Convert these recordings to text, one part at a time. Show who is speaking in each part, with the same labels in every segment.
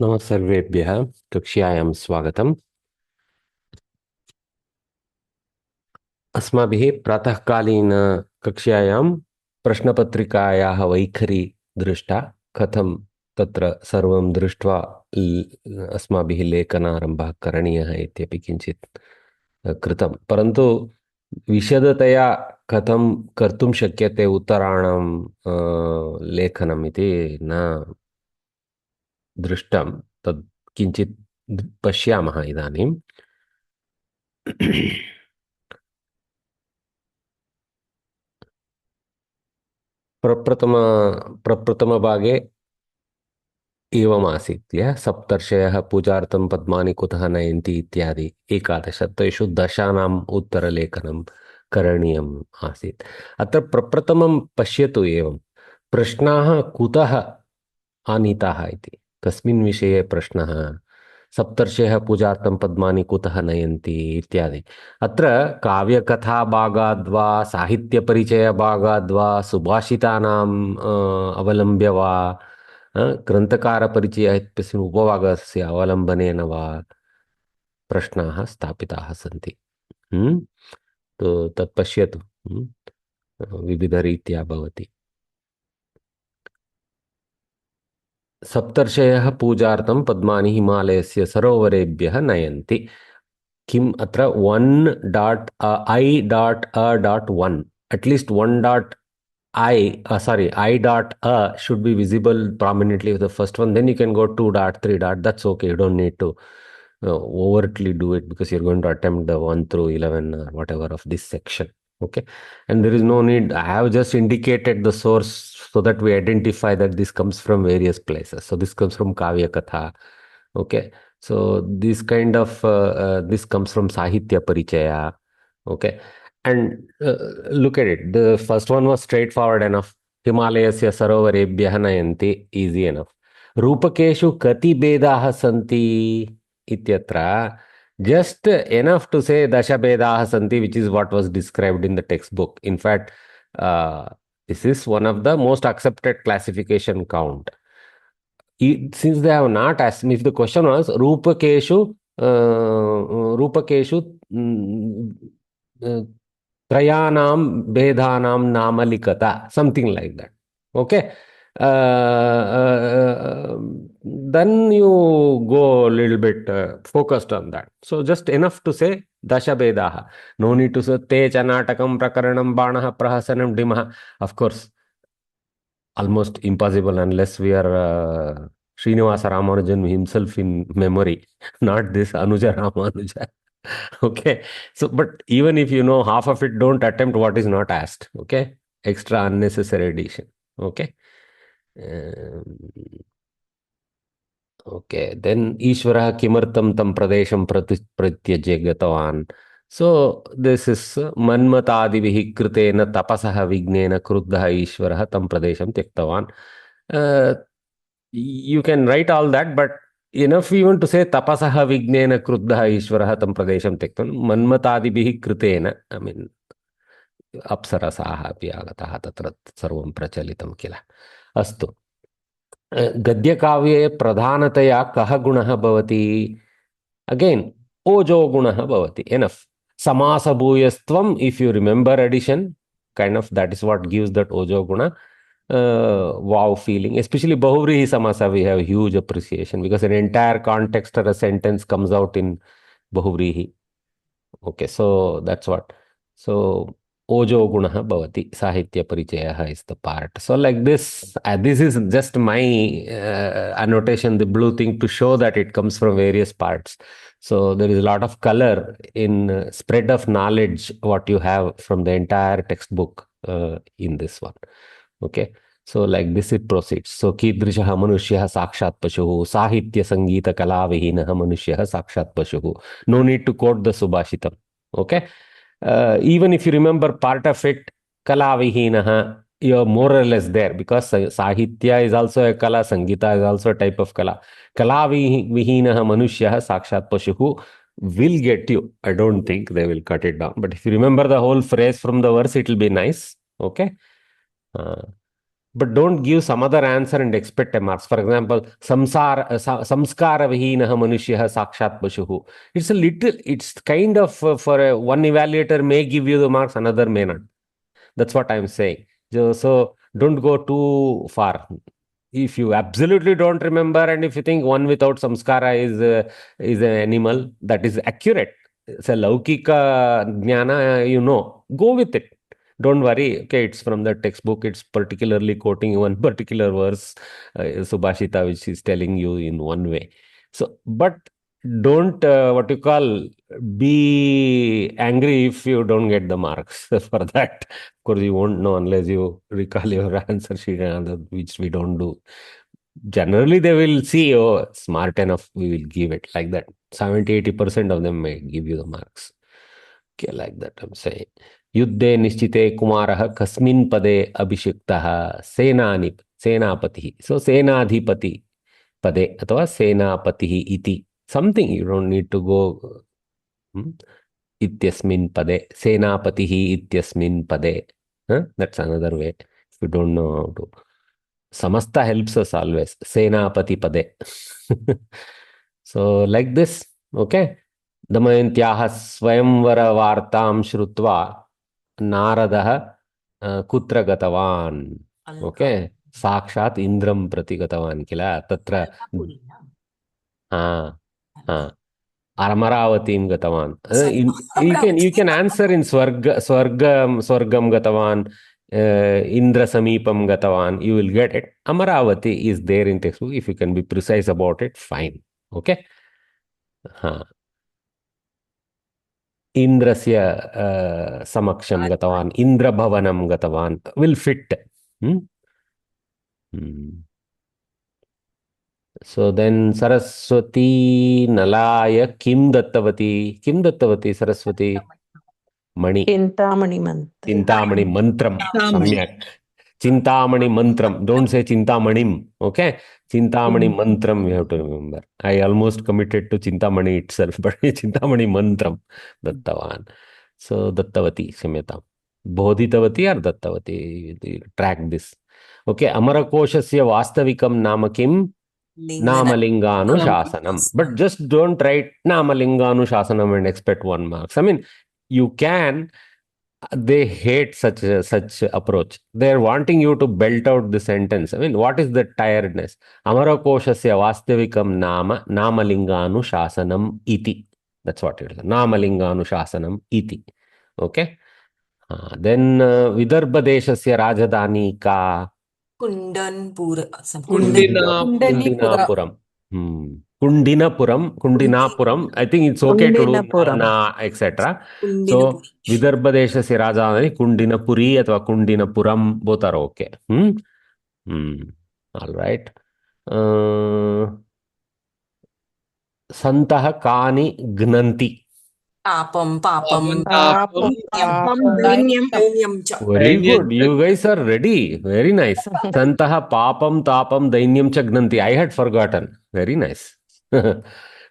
Speaker 1: नमः सर्वेभ्यः कक्ष्यायां स्वागतम्। अस्माभिः प्रातःकालीन कक्ष्यायां प्रश्नपत्रिकायाः वैखरी दृष्टा, कथं तत्र सर्वं दृष्ट्वा अस्माभिः लेखनारम्भः करणीयः इत्यपि किञ्चित् कृतं। परन्तु विशदतया कथं कर्तुं शक्यते उत्तराणां लेखनम् इति न दृष्टं। तत् किञ्चित् पश्यामः इदानीम्। प्रप्रथम प्रप्रथमभागे एवमासीत् सप्तर्षयः पूजार्थं पद्मानि कुतः नयन्ति इत्यादि 11 तेषु दशानाम् उत्तरलेखनं करणीयम् आसीत्। अत्र प्रप्रथमं पश्यतु एवं प्रश्नाः कुतः आनीताः इति, कस्मिन् विषये प्रश्नः, सप्तर्षयः पूजार्थं पद्मानि कुतः नयन्ति इत्यादि। अत्र काव्यकथाभागाद्वा साहित्यपरिचयभागाद्वा सुभाषितानाम् अवलम्ब्य वा ग्रन्थकारपरिचयः इत्यस्मिन् उपभागस्य अवलम्बनेन वा प्रश्नाः स्थापिताः सन्ति। तो तत् पश्यतु। विविधरीत्या भवति। सप्तर्षयः पूजार्थं पद्मानि हिमालयस्य सरोवरेभ्यः नयन्ति। किम् अत्र 1.I.A.1 at least 1.I I.A should be visible prominently with the first one. Then you can go 2.3. That's okay. You don't need to overtly do it because you're going to attempt the 1 through 11 or whatever of this section. Okay. And there is no need. I have just indicated the source so that we identify that this comes from various places. So this comes from Kavya Katha. Okay. So this kind of this comes from Sahitya Parichaya. Okay. And look at it. The first one was straightforward enough. Himalayasya sarovarebhyah nayanti, easy enough. Rupakeshu kati bedaah santi ityatra. Just enough to say dasha bedaah santi, which is what was described in the textbook. In fact, uh, this is one of the most accepted classification count. Since they have not asked me, if the question was Rupakeshu Trayanam Bedhanam Namalikata, something like that. Okay. Then you go a little bit focused on that. So just enough to say Dasha Bedaha. No need to say Te Chanatakam Prakaranam Banaha Prahasanam Dimaha. Of course, almost impossible unless we are Srinivasa Ramanujan himself in memory, not this Anuja Ramanuja. Okay. So, but even if you know half of it, don't attempt what is not asked. Okay. Extra unnecessary addition. Okay. Um, okay. Then Ishvara Kimartam Tam Pradesham Pratyajya Gatavan. So this is Manmatadivihi Kritena Tapasaha Vignena Kruddha Ishvara Tam Pradesham Tyaktavan. Uh, you can write all that, but enough even to say tapasaha vignena kruddha ishvaraha tam pradesham tyaktan manmatadibihi kritena. I mean, अप्सरसाः अपि आगताः तत्र सर्वं प्रचलितं किल। अस्तु, गद्यकाव्ये प्रधानतया कः गुणः भवति? Again ओजो गुणः भवति। एनफ समासभूयस्त्वम्, if you remember addition, kind of that is what gives that ojo guna wow feeling. Especially bahuvrihi samasa we have huge appreciation because an entire context or a sentence comes out in bahuvrihi. Okay, so that's what. So ojo gunah bhavati sahitya paricayah is the part. So like this is just my annotation, the blue thing, to show that it comes from various parts. So there is a lot of color in spread of knowledge what you have from the entire textbook in this one. Okay. So like this it proceeds. So कीदृशः मनुष्यः साक्षात् पशुः, साहित्य संगीत कला विहीनः मनुष्यः साक्षात् पशुः. No need to quote the Subhashitam. Okay. Even if you remember part of it, kala vihinaha, you're more or less there because sahitya is also a kala, sangita is also a type of kala. Kala vihinaha manushyaha sakshat pashuhu will get you. I don't think they will cut it down. But if you remember the whole phrase from the verse, it will be nice. Okay. Uh, but don't give some other answer and expect a marks. For example, samskara vihinaha manushyaha sakshat pashuhu. It's a little, it's kind of one evaluator may give you the marks, another may not. That's what I'm saying. So don't go too far. If you absolutely don't remember, and if you think one without samskara is an animal, that is accurate. It's a laukika jnana, go with it. Don't worry. Okay, it's from the textbook. It's particularly quoting one particular verse, Subhashita, which is telling you in one way. So, but don't what you call be angry if you don't get the marks for that. Of course, you won't know unless you recall your answer sheet, which we don't do. Generally, they will see, oh, smart enough, we will give it like that. 70-80% of them may give you the marks. Okay, like that I'm saying. Yuddhe nishchite kumarah kasmin pade abhishiktah senapati. So, senadhipati pade atava senapati iti. Something you don't need to go. Ityasmin pade. Senapati ityasmin pade. That's another way. If you don't know how to. Samasta helps us always. Senapati pade. So, like this, okay? Damayantyah swayamvara vartam shrutva Naradaha kutra gatavan. Okay? Sakshat Indram prati gatavan kila. Tatra. Ha. Ha. Amaravatim gatavan. You can answer in Swargam gatavan, Indra Samipam gatavan. You will get it. Amaravati is there in textbook. If you can be precise about it, fine. Okay. Indrasya samaksham gatavan, Indra bhavanam gatavan will fit. So then Saraswati Nalaya Kim Dattavati Saraswati Mani
Speaker 2: Chintamani mantra.
Speaker 1: Chintamani Mantram Samyak Chintamani Mantram. Don't say Chintamanim. Okay? Chintamani Mantram, you have to remember. I almost committed to Chintamani itself, but Chintamani Mantram Dattavan. So Dattavati Samyata. Bodhitavati or Dattavati. Track this. Okay. Amarakoshasya Vastavikam Namakam Namalinganu Shasanam. But just don't write Namalinganu Shasanam and expect 1 marks. I mean, you can. They hate such approach. They're wanting you to belt out the sentence. I mean, what is the tiredness? Amarakoshasya vastavikam namalinganu shasanam iti. That's what it is. Namalinganu shasanam iti. Okay. Then Vidarbha deshasya rajadani ka Kundinapuram. Kundinapuram. I think it's okay to do na, etc. So, Vidarbha deshasya rajadani Kundinapuri athva Kundinapuram, both are okay. All right. Santah kani gnanti.
Speaker 3: Papam.
Speaker 1: Very good. You guys are ready. Very nice. Santaha papam tapam dainyam cha gnanti. I had forgotten. Very nice.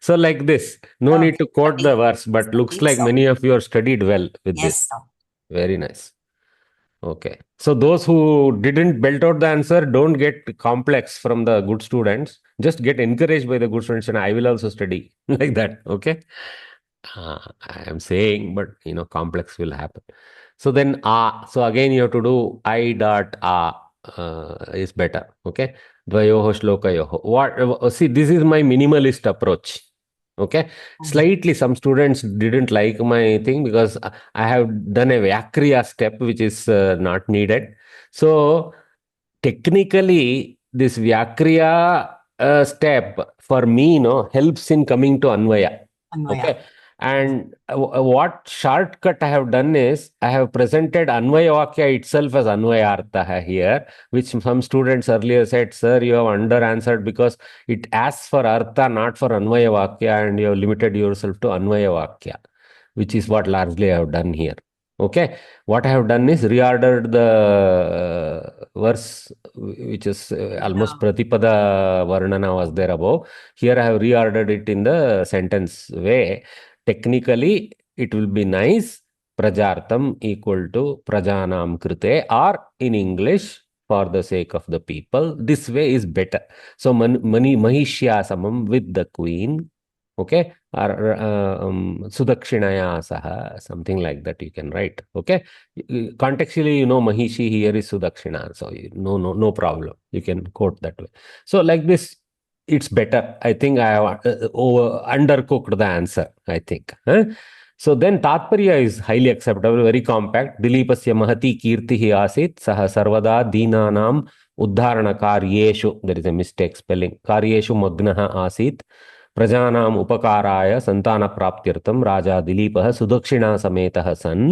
Speaker 1: So like this. No need to quote the verse, but looks like many of you are studied well with this. Very nice. Okay. So those who didn't belt out the answer, don't get complex from the good students. Just get encouraged by the good students and I will also study. Like that. Okay. I am saying, but complex will happen. So then so again you have to do I dot is better. Okay. Dvayoho shlokayoho. What see, this is my minimalist approach. Okay. Slightly some students didn't like my thing because I have done a Vyakriya step which is not needed. So technically this Vyakriya step for me helps in coming to Anvaya. Okay. And what shortcut I have done is I have presented Anvaya Vakya itself as Anvaya Artha here, which some students earlier said, sir, you have under answered because it asks for Artha, not for Anvaya Vakya, and you have limited yourself to Anvaya Vakya, which is what largely I have done here. Okay. What I have done is reordered the verse, which is almost Pratipada Varnana was there above. Here I have reordered it in the sentence way. Technically, it will be nice. Prajartam equal to Prajanam Krite, or in English, for the sake of the people. This way is better. So mani mahishya samam with the queen. Okay, or sudakshinaya saha, something like that you can write. Okay, contextually, mahishi here is sudakshina, so no problem. You can quote that way. So like this, it's better. I think I have undercooked the answer, I think. Huh? So then Tatparya is highly acceptable, very compact. Dilipasya mahati kirtihi asit saha sarvada dinanam uddharana karyeshu. There is a mistake spelling. Karyeshu magnaha asit. प्रजानाम् उपकाराय सन्तानप्राप्त्यर्थं राजा दिलीपः सुदक्षिणा समेतः सन्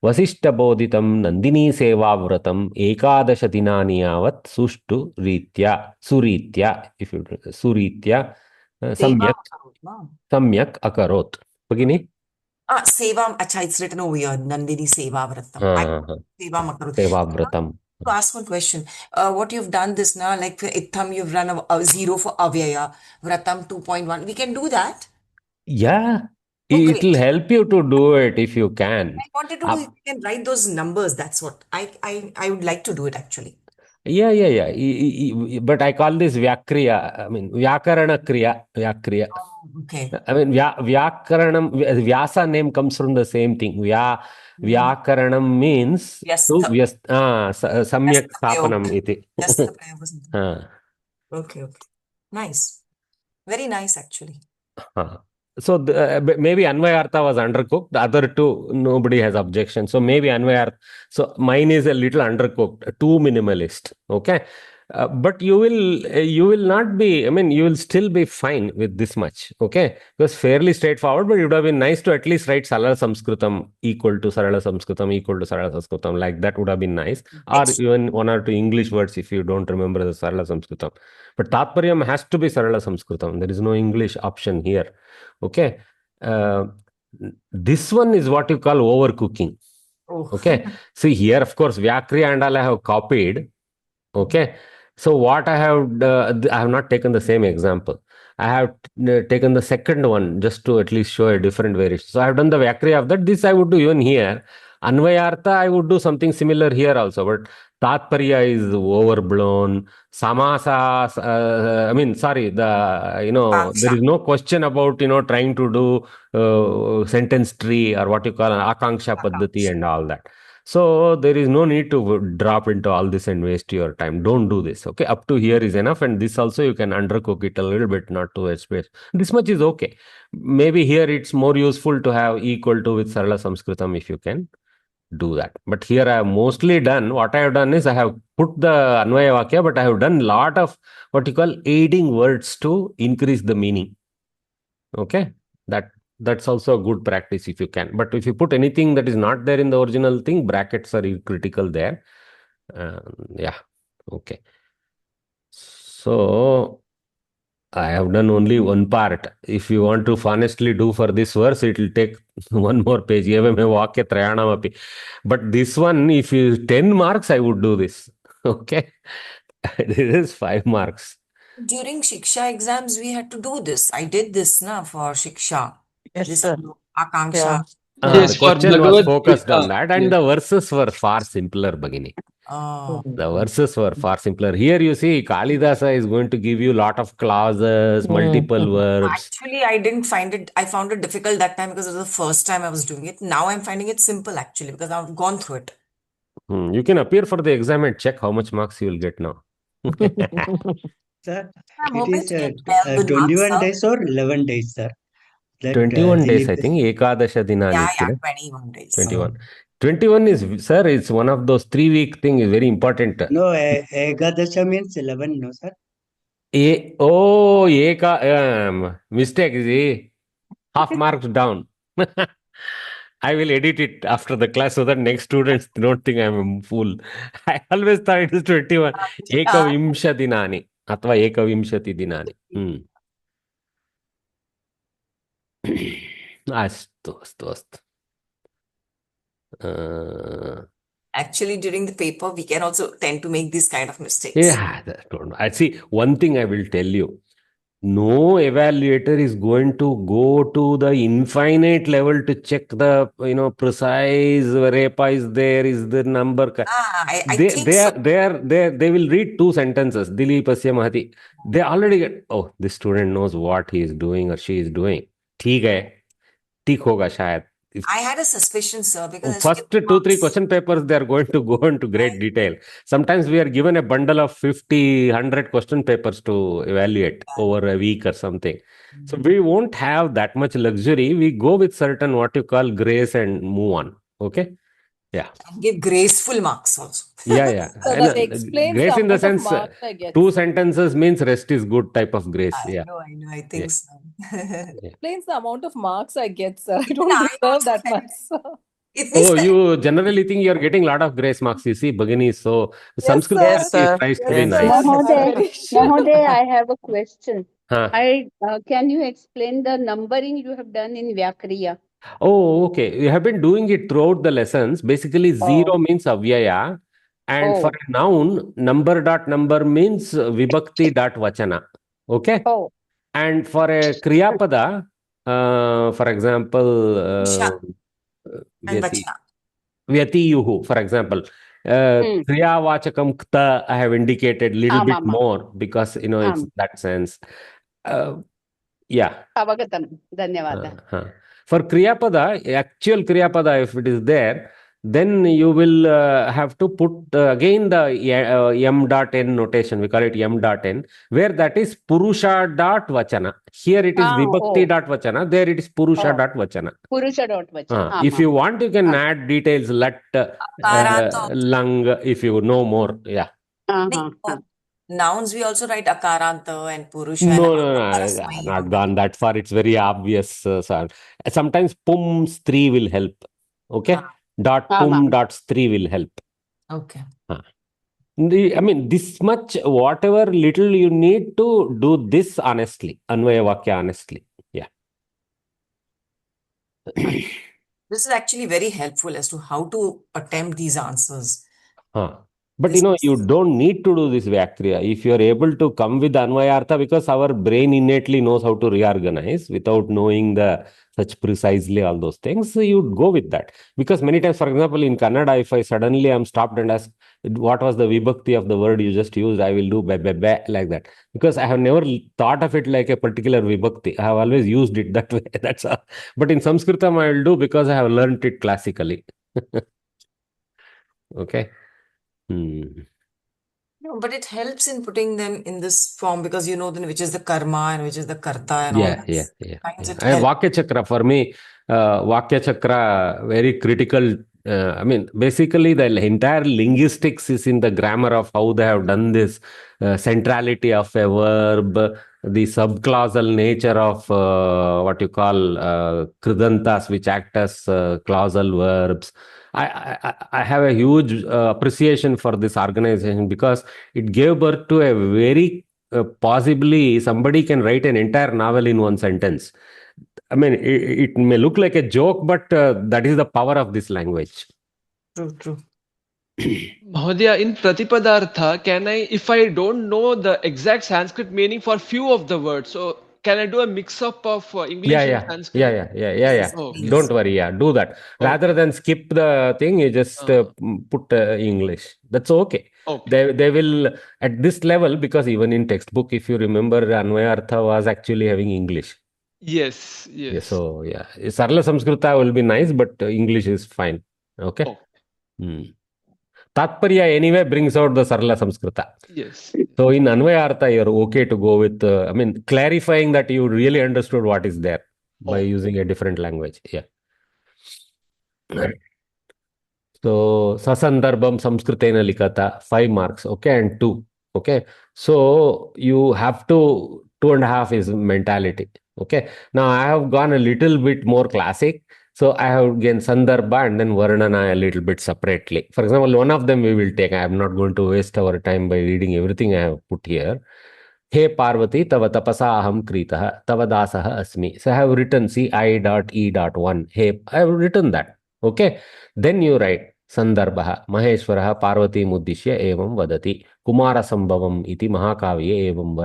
Speaker 1: वसिष्ठबोधितं नन्दिनी सेवाव्रतम् एकादश दिनानि यावत् सुरीत्या
Speaker 2: Seva
Speaker 1: सम्यक्
Speaker 2: Makarot, no?
Speaker 1: सम्यक् अकरोत् भगिनि
Speaker 2: Seva, acha, it's written over here, Nandini Seva Vratam. I Seva Makarot.
Speaker 1: सेवाव्रतम्
Speaker 2: To ask one question. What you've done this now, like for Itham, you've run a zero for Avyaya, Vratam 2.1. We can do that.
Speaker 1: Yeah,
Speaker 2: Oh,
Speaker 1: it will
Speaker 2: great.
Speaker 1: help you to do it if you can.
Speaker 2: I wanted to do, if you can write those numbers, that's what I would like to do it actually.
Speaker 1: Yeah. But I call this Vyakriya. I mean, Vyakarana Kriya. Vyakriya.
Speaker 2: Oh, okay.
Speaker 1: I mean, Vyakaranam, Vyasa name comes from the same thing. Vyakaranam means to
Speaker 2: Vyastha.
Speaker 1: Samyak
Speaker 2: Vyastha
Speaker 1: Sthapanam
Speaker 2: Prayog.
Speaker 1: iti.
Speaker 2: Vyastha Prayog or something.
Speaker 1: Ah.
Speaker 2: Okay. Nice. Very nice actually.
Speaker 1: So maybe Anvayartha was undercooked. The other two, nobody has objection. So maybe Anvayartha. So mine is a little undercooked, too minimalist. Okay. But you will not be, I mean, you will still be fine with this much. Okay. It was fairly straightforward, but it would have been nice to at least write Sarala Samskritam equal to Sarala Samskritam equal to Sarala Samskritam. Like that would have been nice. Or even one or two English words if you don't remember the Sarala Samskritam. But Tatparyam has to be Sarala Samskritam. There is no English option here. Okay. This one is what you call overcooking.
Speaker 2: Oh.
Speaker 1: Okay. See here, of course, Vyakriya and all I have copied. Okay. So what I have not taken the same example. I have taken the second one just to at least show a different variation. So I have done the Vyakriya of that. This I would do even here. Anvayartha, I would do something similar here also, but Tatparya is overblown. Samasa, there is no question about, trying to do sentence tree or what you call an Akanksha Paddhati and all that. So there is no need to drop into all this and waste your time. Don't do this. Okay. Up to here is enough. And this also you can undercook it a little bit, not to waste space. This much is okay. Maybe here it's more useful to have equal to with Sarala Samskritam if you can do that. But here I have mostly done, what I have done is I have put the Anvaya Vakya, but I have done lot of what you call aiding words to increase the meaning. Okay. That's also a good practice if you can. But if you put anything that is not there in the original thing, brackets are critical there. Yeah. Okay. So I have done only one part. If you want to honestly do for this verse, it will take one more page. But this one, if you 10 marks, I would do this. Okay. This is 5 marks.
Speaker 2: During Shiksha exams, we had to do this. I did this for Shiksha.
Speaker 3: Yes,
Speaker 2: This
Speaker 3: sir.
Speaker 2: Akanksha.
Speaker 3: Yeah.
Speaker 1: The question was focused on
Speaker 3: Gita.
Speaker 1: that, and the verses were far simpler, Bhagini.
Speaker 2: Oh.
Speaker 1: The verses were far simpler. Here you see, Kalidasa is going to give you a lot of clauses, multiple verbs.
Speaker 2: Actually, I didn't find it, I found it difficult that time because it was the first time I was doing it. Now I'm finding it simple actually because I've gone through it.
Speaker 1: You can appear for the exam and check how much marks you will get now.
Speaker 4: Sir,
Speaker 2: I'm
Speaker 4: it
Speaker 2: hoping
Speaker 4: is
Speaker 2: to get 12 good marks,
Speaker 4: 21
Speaker 2: sir.
Speaker 4: days or 11 days, sir. That
Speaker 1: 21 days, I
Speaker 4: Dilip
Speaker 1: think. Ekadasha dinani.
Speaker 2: Yeah, 21 days.
Speaker 1: 21. 21 is, sir, it's one of those 3-week thing is very important.
Speaker 4: No, Ekadasha means 11, no, sir.
Speaker 1: Mistake, is half marks down. I will edit it after the class so that next students don't think I'm a fool. I always thought it was 21. Ekavimsha dinani. Athva ekavimshati dinani. Astu.
Speaker 2: Actually, during the paper, we can also tend to make these kind of mistakes.
Speaker 1: Yeah, I see. One thing I will tell you. No evaluator is going to go to the infinite level to check the, precise repa is there, is the number.
Speaker 2: I
Speaker 1: They
Speaker 2: think
Speaker 1: they
Speaker 2: so.
Speaker 1: are they are they will read two sentences. Dilipasya Mahati. They already get, oh, this student knows what he is doing or she is doing. ठीक है, ठीक होगा शायद.
Speaker 2: I had a suspicion, sir, because I used to
Speaker 1: First
Speaker 2: give
Speaker 1: two, three
Speaker 2: marks.
Speaker 1: question papers, they are going to go into great detail. Sometimes we are given a bundle of 50, 100 question papers to evaluate over a week or something. So we won't have that much luxury. We go with certain what you call grace and move on. Okay. Yeah.
Speaker 2: And give graceful marks also.
Speaker 1: Yeah. Yeah.
Speaker 3: So
Speaker 1: And
Speaker 3: that explains the
Speaker 1: grace in the
Speaker 3: amount of
Speaker 1: sense,
Speaker 3: marks I get,
Speaker 1: two
Speaker 3: sir.
Speaker 1: sentences means rest is good type of grace.
Speaker 2: I
Speaker 1: Yeah.
Speaker 2: know, I
Speaker 1: Yeah.
Speaker 2: think so.
Speaker 1: Yeah.
Speaker 3: Explains the amount of marks I get, sir. I
Speaker 2: Even
Speaker 3: don't
Speaker 2: I
Speaker 3: deserve
Speaker 2: also
Speaker 3: that
Speaker 2: felt
Speaker 3: much, sir.
Speaker 2: itni
Speaker 1: Oh,
Speaker 2: spe-
Speaker 1: you generally think you're getting a lot of grace marks. You see, Bhagini, so
Speaker 3: Yes,
Speaker 1: Samskrita
Speaker 2: Yes,
Speaker 3: sir.
Speaker 2: sir.
Speaker 1: tries to
Speaker 3: Yes,
Speaker 1: be
Speaker 2: Yes,
Speaker 3: sir.
Speaker 1: nice.
Speaker 2: yes.
Speaker 3: I'm
Speaker 5: Mahoday,
Speaker 3: very sure.
Speaker 5: Mahoday, I have a question.
Speaker 1: Huh.
Speaker 5: Can you explain the numbering you have done in Vyakriya?
Speaker 1: Oh, okay. We have been doing it throughout the lessons. Basically, zero
Speaker 5: Oh,
Speaker 1: means avyaya, and for
Speaker 5: oh,
Speaker 1: a noun, number dot number means vibhakti dot vachana. Okay.
Speaker 5: oh.
Speaker 1: And for a kriyapada, for example,
Speaker 2: Isha and
Speaker 1: vyati,
Speaker 2: Vachana.
Speaker 1: vyatiyuhu, for example,
Speaker 5: Hmm.
Speaker 1: kriyavachakam kta, I have indicated little bit
Speaker 5: Ama.
Speaker 1: more because, it's that sense. Uh, yeah.
Speaker 5: Avagatam. Dhanyavada.
Speaker 1: For Kriyapada, actual Kriyapada, if it is there, then you will have to put again the m dot n notation. We call it m dot n, where that is Purusha dot Vachana. Here it is Vibhakti
Speaker 5: Oh,
Speaker 1: dot Vachana. There it is Purusha
Speaker 5: oh.
Speaker 1: dot Vachana.
Speaker 5: Purusha dot vachana.
Speaker 1: If
Speaker 5: Ama.
Speaker 1: you want, you can add details. Lat,
Speaker 2: Akaranta.
Speaker 1: lung, if you know more. Yeah.
Speaker 5: Uh-huh.
Speaker 2: Nouns we also write Akaranta and Purusha and
Speaker 1: No,
Speaker 2: Aparasmai
Speaker 1: not
Speaker 2: and all
Speaker 1: gone that far. It's very obvious. Sometimes pums 3 will help. Okay.
Speaker 2: that.
Speaker 1: Dot
Speaker 5: Ama.
Speaker 1: pum dots 3 will help.
Speaker 2: Okay.
Speaker 1: I mean, this much, whatever little you need to do this honestly. Anvaya Vakya honestly. Yeah.
Speaker 2: This is actually very helpful as to how to attempt these answers.
Speaker 1: But
Speaker 2: This
Speaker 1: you don't need to do this Vyakriya. If you are able to come with Anvayartha, because our brain innately knows how to reorganize without knowing the such precisely all those things, so you'd go with that. Because many times, for example, in Kannada, if I suddenly am stopped and ask, what was the vibhakti of the word you just used, I will do be like that. Because I have never thought of it like a particular vibhakti. I have always used it that way. That's all. But in Sanskritam, I will do because I have learned it classically. Okay.
Speaker 2: No, but it helps in putting them in this form because you know then which is the karma and which is the karta and all
Speaker 1: Yeah.
Speaker 2: these kinds it
Speaker 1: And
Speaker 2: helps.
Speaker 1: Vakya Chakra, for me, Vakya Chakra, very critical. I mean, basically, the entire linguistics is in the grammar of how they have done this centrality of a verb, the subclausal nature of what you call kridantas, which act as clausal verbs. I have a huge appreciation for this organization because it gave birth to a very possibly somebody can write an entire novel in one sentence. I mean, it may look like a joke, but that is the power of this language.
Speaker 2: True.
Speaker 6: Mahodaya, in Pratipadartha, can I, if I don't know the exact Sanskrit meaning for few of the words, so can I do a mix-up of English and Sanskrit?
Speaker 2: Yes,
Speaker 6: Oh,
Speaker 2: please.
Speaker 1: Don't worry. Yeah, do that. Rather than skip the thing, you just put English. That's okay. They will, at this level, because even in textbook, if you remember, Anvayartha was actually having English.
Speaker 6: Yes.
Speaker 1: So, yeah. Sarla Samskrita will be nice, but English is fine. Okay. Tatparya anyway brings out the Sarla Samskrita.
Speaker 6: Yes.
Speaker 1: So in Anvayartha, you're okay to go with, clarifying that you really understood what is there by using a different language. Yeah. So, Sasandarbam Samskritena Likata, 5 marks, okay, and 2. Okay. So you have to 2.5 is mentality. Okay. Now I have gone a little bit more classic. So I have again Sandarbha and then Varnana a little bit separately. For example, one of them we will take. I am not going to waste our time by reading everything I have put here. He Parvati, tava tapasa aham kritaha, tava dasaha asmi. So I have written, see, I.E.1. Hey, I have written that. Okay. Then you write, सन्दर्भः महेश्वरः पार्वतीम् उद्दिश्य एवं वदति कुमारसम्भवम् इति महाकाव्ये एवं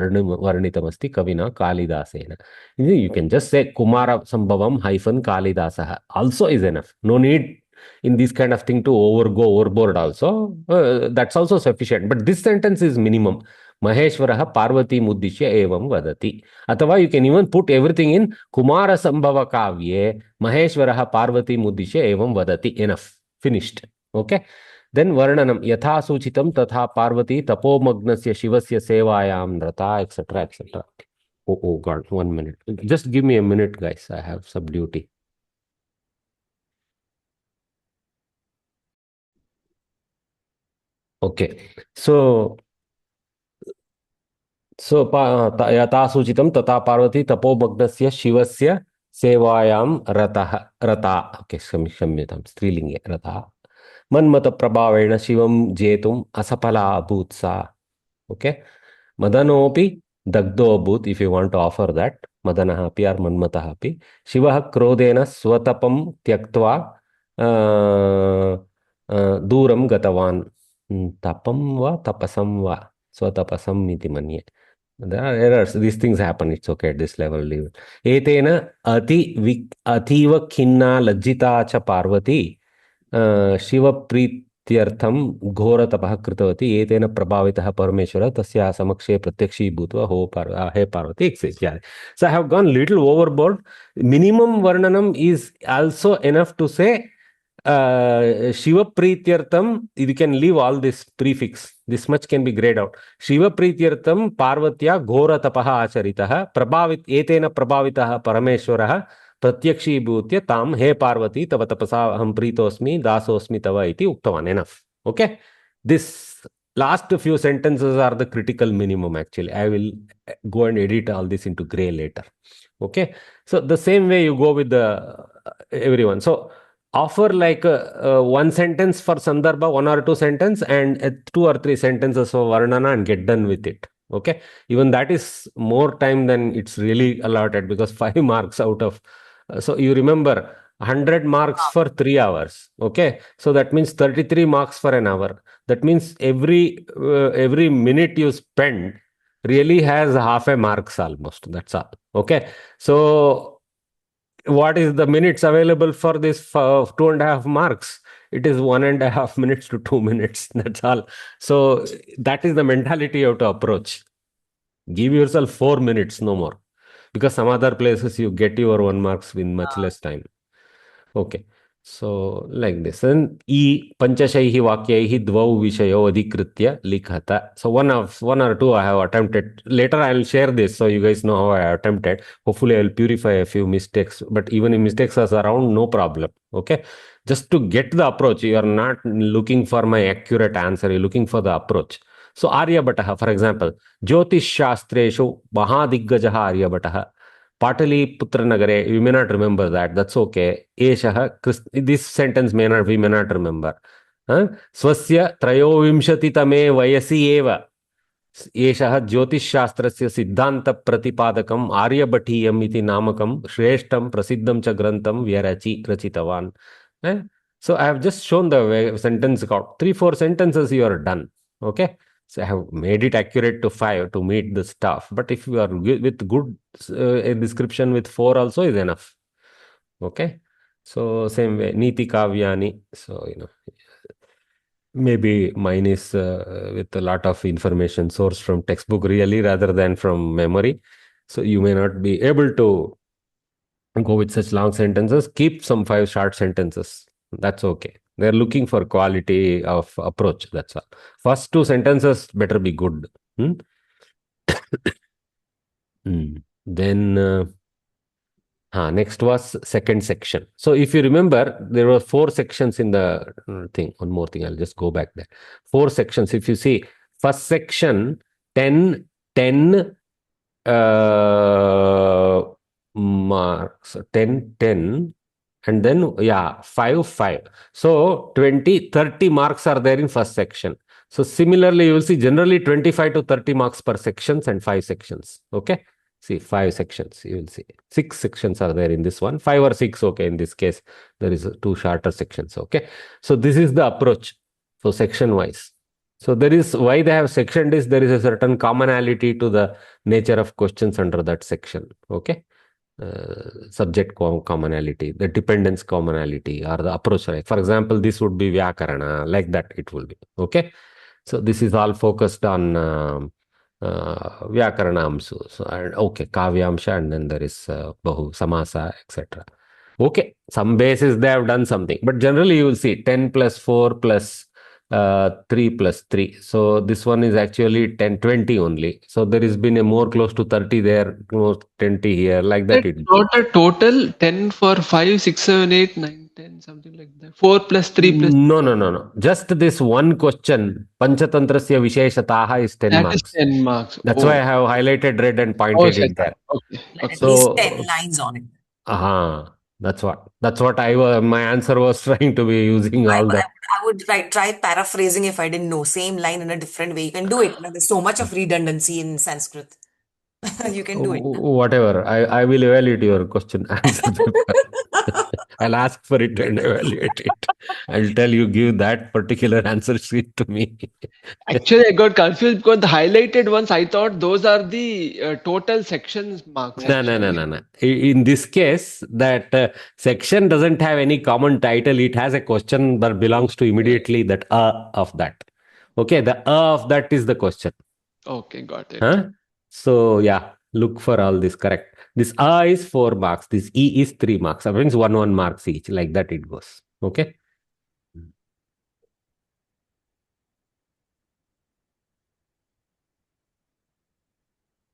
Speaker 1: वर्णितमस्ति कविना कालिदासेन. You can just say Kumarasambhavam hyphen कालिदासः also is enough. No need in this kind of thing to go overboard also. That's also sufficient. But this sentence is minimum. Maheshwarah Parvati Muddishya evam vadati. Athava you can even put everything in Kumara Sambhava Kavye Maheshwarah Parvati Muddishya evam vadati. Enough. Finished. Okay. Then Varnanam Yatha Suchitam Tatha Parvati Tapomagnasya Shivasya Sevayam Rata, etc. etc. Oh God, 1 minute. Just give me a minute, guys. I have some duty. Okay. So यथा सूचितं तथा पार्वती तपोमग्नस्य शिवस्य सेवायां रता okay क्षम्यतां स्त्रीलिङ्गे रता मन्मथप्रभावेण शिवं जेतुम् असफला अभूत् सा ओके मदनोऽपि दग्धो अभूत् if you want to offer that मदनः अपि आर् मन्मथः अपि शिवः क्रोधेन स्वतपं त्यक्त्वा दूरं गतवान् तपं वा तपसं वा स्वतपसम् इति मन्ये. There are errors. These things happen. It's okay at this level. Leave it. Etena ativa khinna lajjita cha parvati shiva prityartham ghora tapah kritavati etena prabhavitah parameshwara tasya samakshe pratyakshi bhutva he parvati etc. So I have gone little overboard. Minimum varnanam is also enough to say Shiva Prityartham, you can leave all this prefix. This much can be grayed out. Shiva Prityartham Parvatya Ghora Tapaha Acharitaha Prabhavit Etena Prabhavitaha Parameshwaraha Pratyakshi Bhutya Tam He Parvati Tava Tapasa Aham Pritosmi Dasosmi Tava Iti Uktavan. Enough. Okay? This last few sentences are the critical minimum actually. I will go and edit all this into gray later. Okay? So the same way you go with the everyone. So offer like one sentence for Sandarbha, 1 or 2 sentences, and 2 or 3 sentences for Varnana and get done with it. Okay. Even that is more time than it's really allotted because 5 marks out of. So you remember 100 marks for 3 hours. Okay. So that means 33 marks for an hour. That means every minute you spend really has half a marks almost. That's all. Okay. So what is the minutes available for this 2.5 marks? It is 1.5 minutes to 2 minutes. That's all. So that is the mentality you have to approach. Give yourself 4 minutes, no more. Because some other places you get your 1 marks in much less time. Okay. So like this. And E panchashaihi vakyaihi dvau vishayo adhikritya likhata. So one or two I have attempted. Later I will share this so you guys know how I attempted. Hopefully I will purify a few mistakes. But even if mistakes are around, no problem. Okay. Just to get the approach. You are not looking for my accurate answer. You're looking for the approach. So Aryabhataha, for example, Jyotish Shastreshu Mahadiggajaha Aryabhataha. Pataliputra Nagare, you may not remember that. That's okay. Eshaha, this sentence we may not remember. Swasya Trayovimshati Tame Vayasi Eva. Eshaha Jyotish Shastrasya Siddhanta Pratipadakam Aryabhatiyam iti Namakam Shreshtam Prasiddham cha Grantam Vyarachi Rachitavan. So I have just shown the sentence count. 3-4 sentences you are done. Okay. So I have made it accurate to 5 to meet the stuff. But if you are with good a description with 4 also is enough. Okay. So same way, Niti Kavyani. So, maybe mine is with a lot of information sourced from textbook really rather than from memory. So you may not be able to go with such long sentences. Keep some 5 short sentences. That's okay. They're looking for quality of approach. That's all. First 2 sentences better be good. Then next was second section. So if you remember, there were 4 sections in the thing. One more thing, I'll just go back there. 4 sections. If you see, first section, 10 marks, 10, and then, 5. So 20-30 marks are there in first section. So similarly, you will see generally 25 to 30 marks per sections and 5 sections. Okay. See, 5 sections, you will see. 6 sections are there in this one. 5 or 6, okay, in this case, there is 2 shorter sections, okay. So this is the approach for section wise. So there is, why they have sectioned is there is a certain commonality to the nature of questions under that section, okay. Subject commonality, the dependence commonality, or the approach. Right? For example, this would be Vyakarana, like that it will be, okay. So this is all focused on Vyakaranamsu. So, okay, Kavyamsha, and then there is Bahu, Samasa, etc. Okay, some basis they have done something, but generally you will see 10 plus 4 plus 3 plus 3. So this one is actually 10, 20 only. So there has been a more close to 30 there, more 20 here, like that.
Speaker 6: It's not a total 10 for 5, 6, 7, 8, 9, 10, something like that. 4 plus 3 plus.
Speaker 1: No. Just this one question, Panchatantrasya Visheshataha is 10
Speaker 6: That
Speaker 1: marks.
Speaker 6: is 10 marks.
Speaker 1: That's why I have highlighted red and pointed it there.
Speaker 6: Okay.
Speaker 2: At
Speaker 1: So,
Speaker 2: least 10 lines on it.
Speaker 1: That's what my answer was trying to be using all that.
Speaker 2: I would try paraphrasing if I didn't know. Same line in a different way. You can do it. There's so much of redundancy in Sanskrit. You can do it.
Speaker 1: Whatever. I will evaluate your question answer paper. I'll ask for it and evaluate it. I'll tell you, give that particular answer sheet to me.
Speaker 6: Actually, I got confused because the highlighted ones, I thought those are the total sections marks.
Speaker 1: No. In this case, that section doesn't have any common title. It has a question that belongs to immediately that of that. Okay, the of that is the question.
Speaker 6: Okay, got it.
Speaker 1: Huh? So yeah, look for all this, correct. This is 4 marks. This E is 3 marks. That means 1 marks each. Like that it goes. Okay.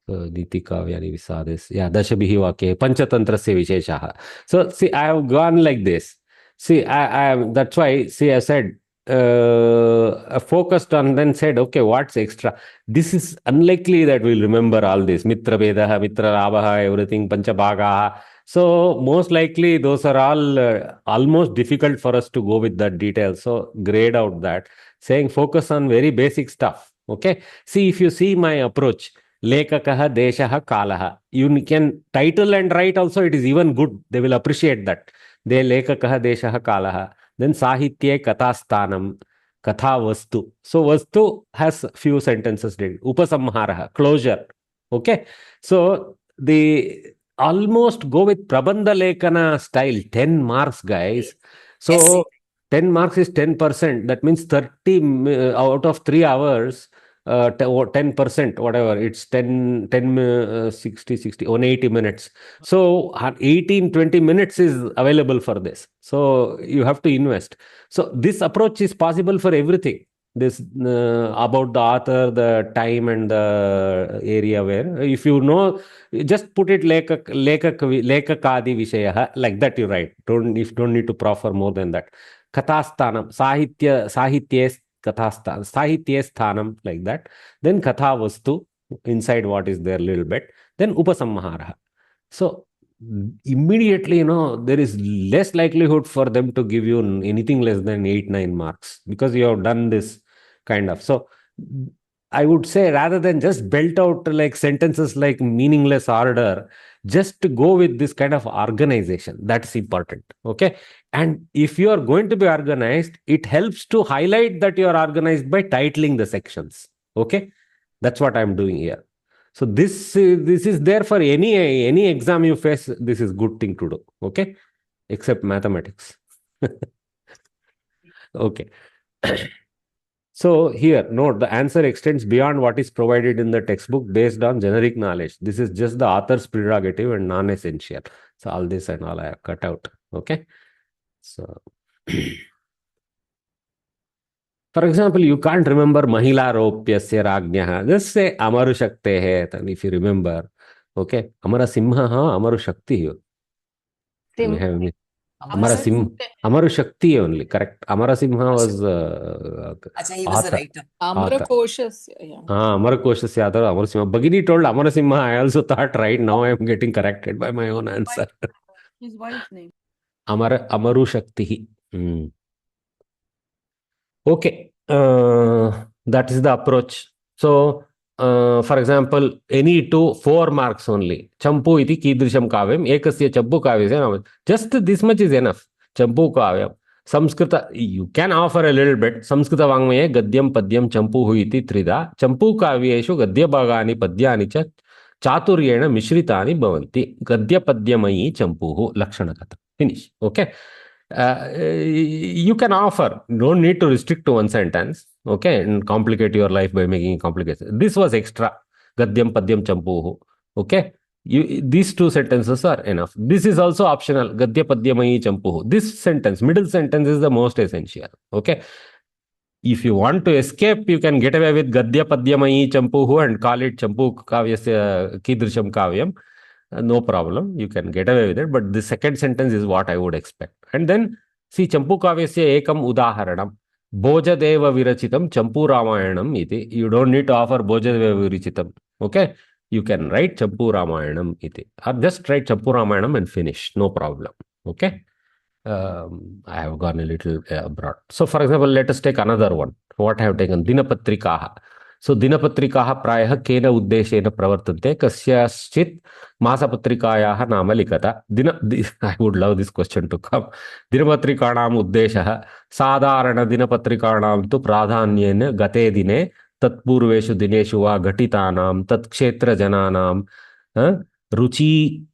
Speaker 1: Niti Kavyani Visades. Yeah, Dashabhihi Vakye, Panchatantrasya Visheshaha. So see, I have gone like this. See, that's why, see, I said, I focused on, then said, okay, what's extra? This is unlikely that we'll remember all this. Mitra Vedaha, Mitra Labhaha, everything, Panchabhagaha. So most likely those are all almost difficult for us to go with that detail. So grade out that, saying focus on very basic stuff. Okay. See, if you see my approach, Lekakaha, Deshaha, Kalaha. You can title and write also, it is even good. They will appreciate that. De Lekakaha, Deshaha, Kalaha. Then Sahitye, Katasthanam, Katha Vastu. So Vastu has few sentences. Upasamharaha, closure. Okay. So the almost go with Prabandha Lekana style, 10 marks, guys. So
Speaker 2: Essay.
Speaker 1: 10 marks is 10%. That means 30 out of 3 hours. 10%, whatever, it's 60, 180 minutes. So 18-20 minutes is available for this. So you have to invest. So this approach is possible for everything. This about the author, the time, and the area where, if you know, just put it lekakadi vishaya, like that you write. Don't need to proffer more than that. Kathasthanam, sahitya Sahitya sthanam, like that. Then Katha Vastu, inside what is there a little bit. Then Upasamhara. So immediately, there is less likelihood for them to give you anything less than 8-9 marks because you have done this kind of. So I would say, rather than just belt out like sentences like meaningless order, just to go with this kind of organization. That's important. Okay. And if you are going to be organized, it helps to highlight that you are organized by titling the sections. Okay. That's what I'm doing here. So this is there for any exam you face. This is good thing to do. Okay. Except mathematics. Okay. So here, note, the answer extends beyond what is provided in the textbook based on generic knowledge. This is just the author's prerogative and non-essential. So all this and all I have cut out. Okay. So, for example, you can't remember Mahila Ropyasya Rajnyaha. Just say Amaru Shaktehe, and if you remember. Okay. Amara Simha, Amaru Shakti. Amaru Shakti only, correct. Amara Simha was
Speaker 2: He was the writer.
Speaker 3: Amrakoshas. Yeah.
Speaker 1: Amarakoshasya Adhara Amara Simha. Bhagini told Amara Simha, I also thought right. Now I am getting corrected by my own answer.
Speaker 5: His wife's name.
Speaker 1: Amaru Shakti. Okay. That is the approach. So for example, any two 4 marks only. Champu iti kidrisham kavyam, ekasya champu kavyasya. Just this much is enough. Champu kavyam. Samskrita, you can offer a little bit. Samskrita vangmaye gadyam padyam champuhu iti trida. Champu kavyeshu gadya bhagani padyani cha chaturyena mishritani bhavanti. Gadya padyamayi champuhu lakshanakata. Finish. Okay. You can offer. Don't need to restrict to one sentence. Okay, and complicate your life by making it complicated. This was extra. Gadyam padyam champuhu. Okay. These two sentences are enough. This is also optional. Gadya padyamayi champuhu. This sentence, middle sentence, is the most essential. Okay. If you want to escape, you can get away with Gadya padyamayi champuhu and call it champu kavyasya kidrisham kavyam. No problem. You can get away with it. But the second sentence is what I would expect. And then, see, champu kavyasya ekam udaharanam. Bojadeva virachitam champu ramayanam iti. You don't need to offer Bojadeva virachitam. Okay? You can write champu ramayanam iti. Or just write champu ramayanam and finish. No problem. Okay? I have gone a little abroad. So, for example, let us take another one. What I have taken? Dinapatrikaha. So, Dinapatrikaha prayah kena uddeshena pravartante kasyashchit masapatrikayaha nama likata. I would love this question to come. Dinapatrikanam uddeshaha sadharana dinapatrikanam tu pradhanyena gate dine tatpurveshu dineshu va ghatitanam tatkshetra jananam ruchi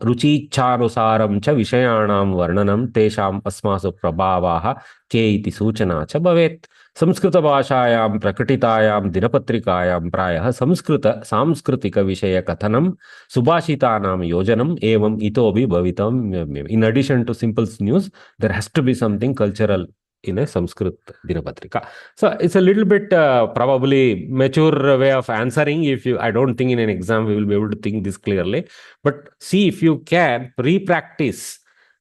Speaker 1: रुचीच्छानुसारं च विषयाणां वर्णनं तेषाम् अस्मासु प्रभावाः के इति सूचना च भवेत्. संस्कृतभाषायां प्रकटितायां दिनपत्रिकायां प्रायः सांस्कृतिकविषयकथनं सुभाषितानां योजनम् एवम् इतोपि भवितव्यम्. In addition to simple news, there has to be something cultural in a Sanskrit Dinapatrika. So it's a little bit probably mature way of answering. I don't think in an exam we will be able to think this clearly. But see if you can pre-practice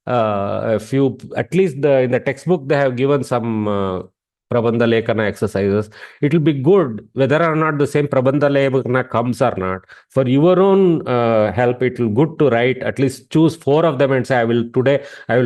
Speaker 1: a few, at least in the textbook they have given some Prabandha Lekana exercises. It will be good whether or not the same Prabandha Lekana comes or not. For your own help, it will be good to write, at least choose 4 of them and say, I will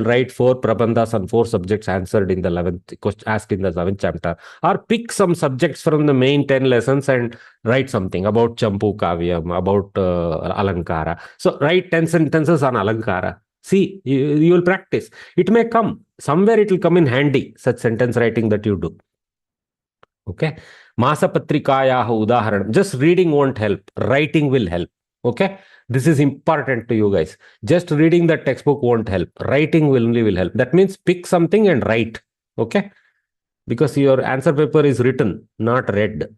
Speaker 1: write 4 Prabandhas on 4 subjects answered in the 11th, asked in the 11th chapter. Or pick some subjects from the main 10 lessons and write something about Champu Kavyam, about Alankara. So write 10 sentences on Alankara. See, you will practice. It may come. Somewhere it will come in handy, such sentence writing that you do. Okay. Masa Patrikayaha udaharanam. Just reading won't help. Writing will help. Okay. This is important to you guys. Just reading the textbook won't help. Writing only will help. That means pick something and write. Okay. Because your answer paper is written, not read.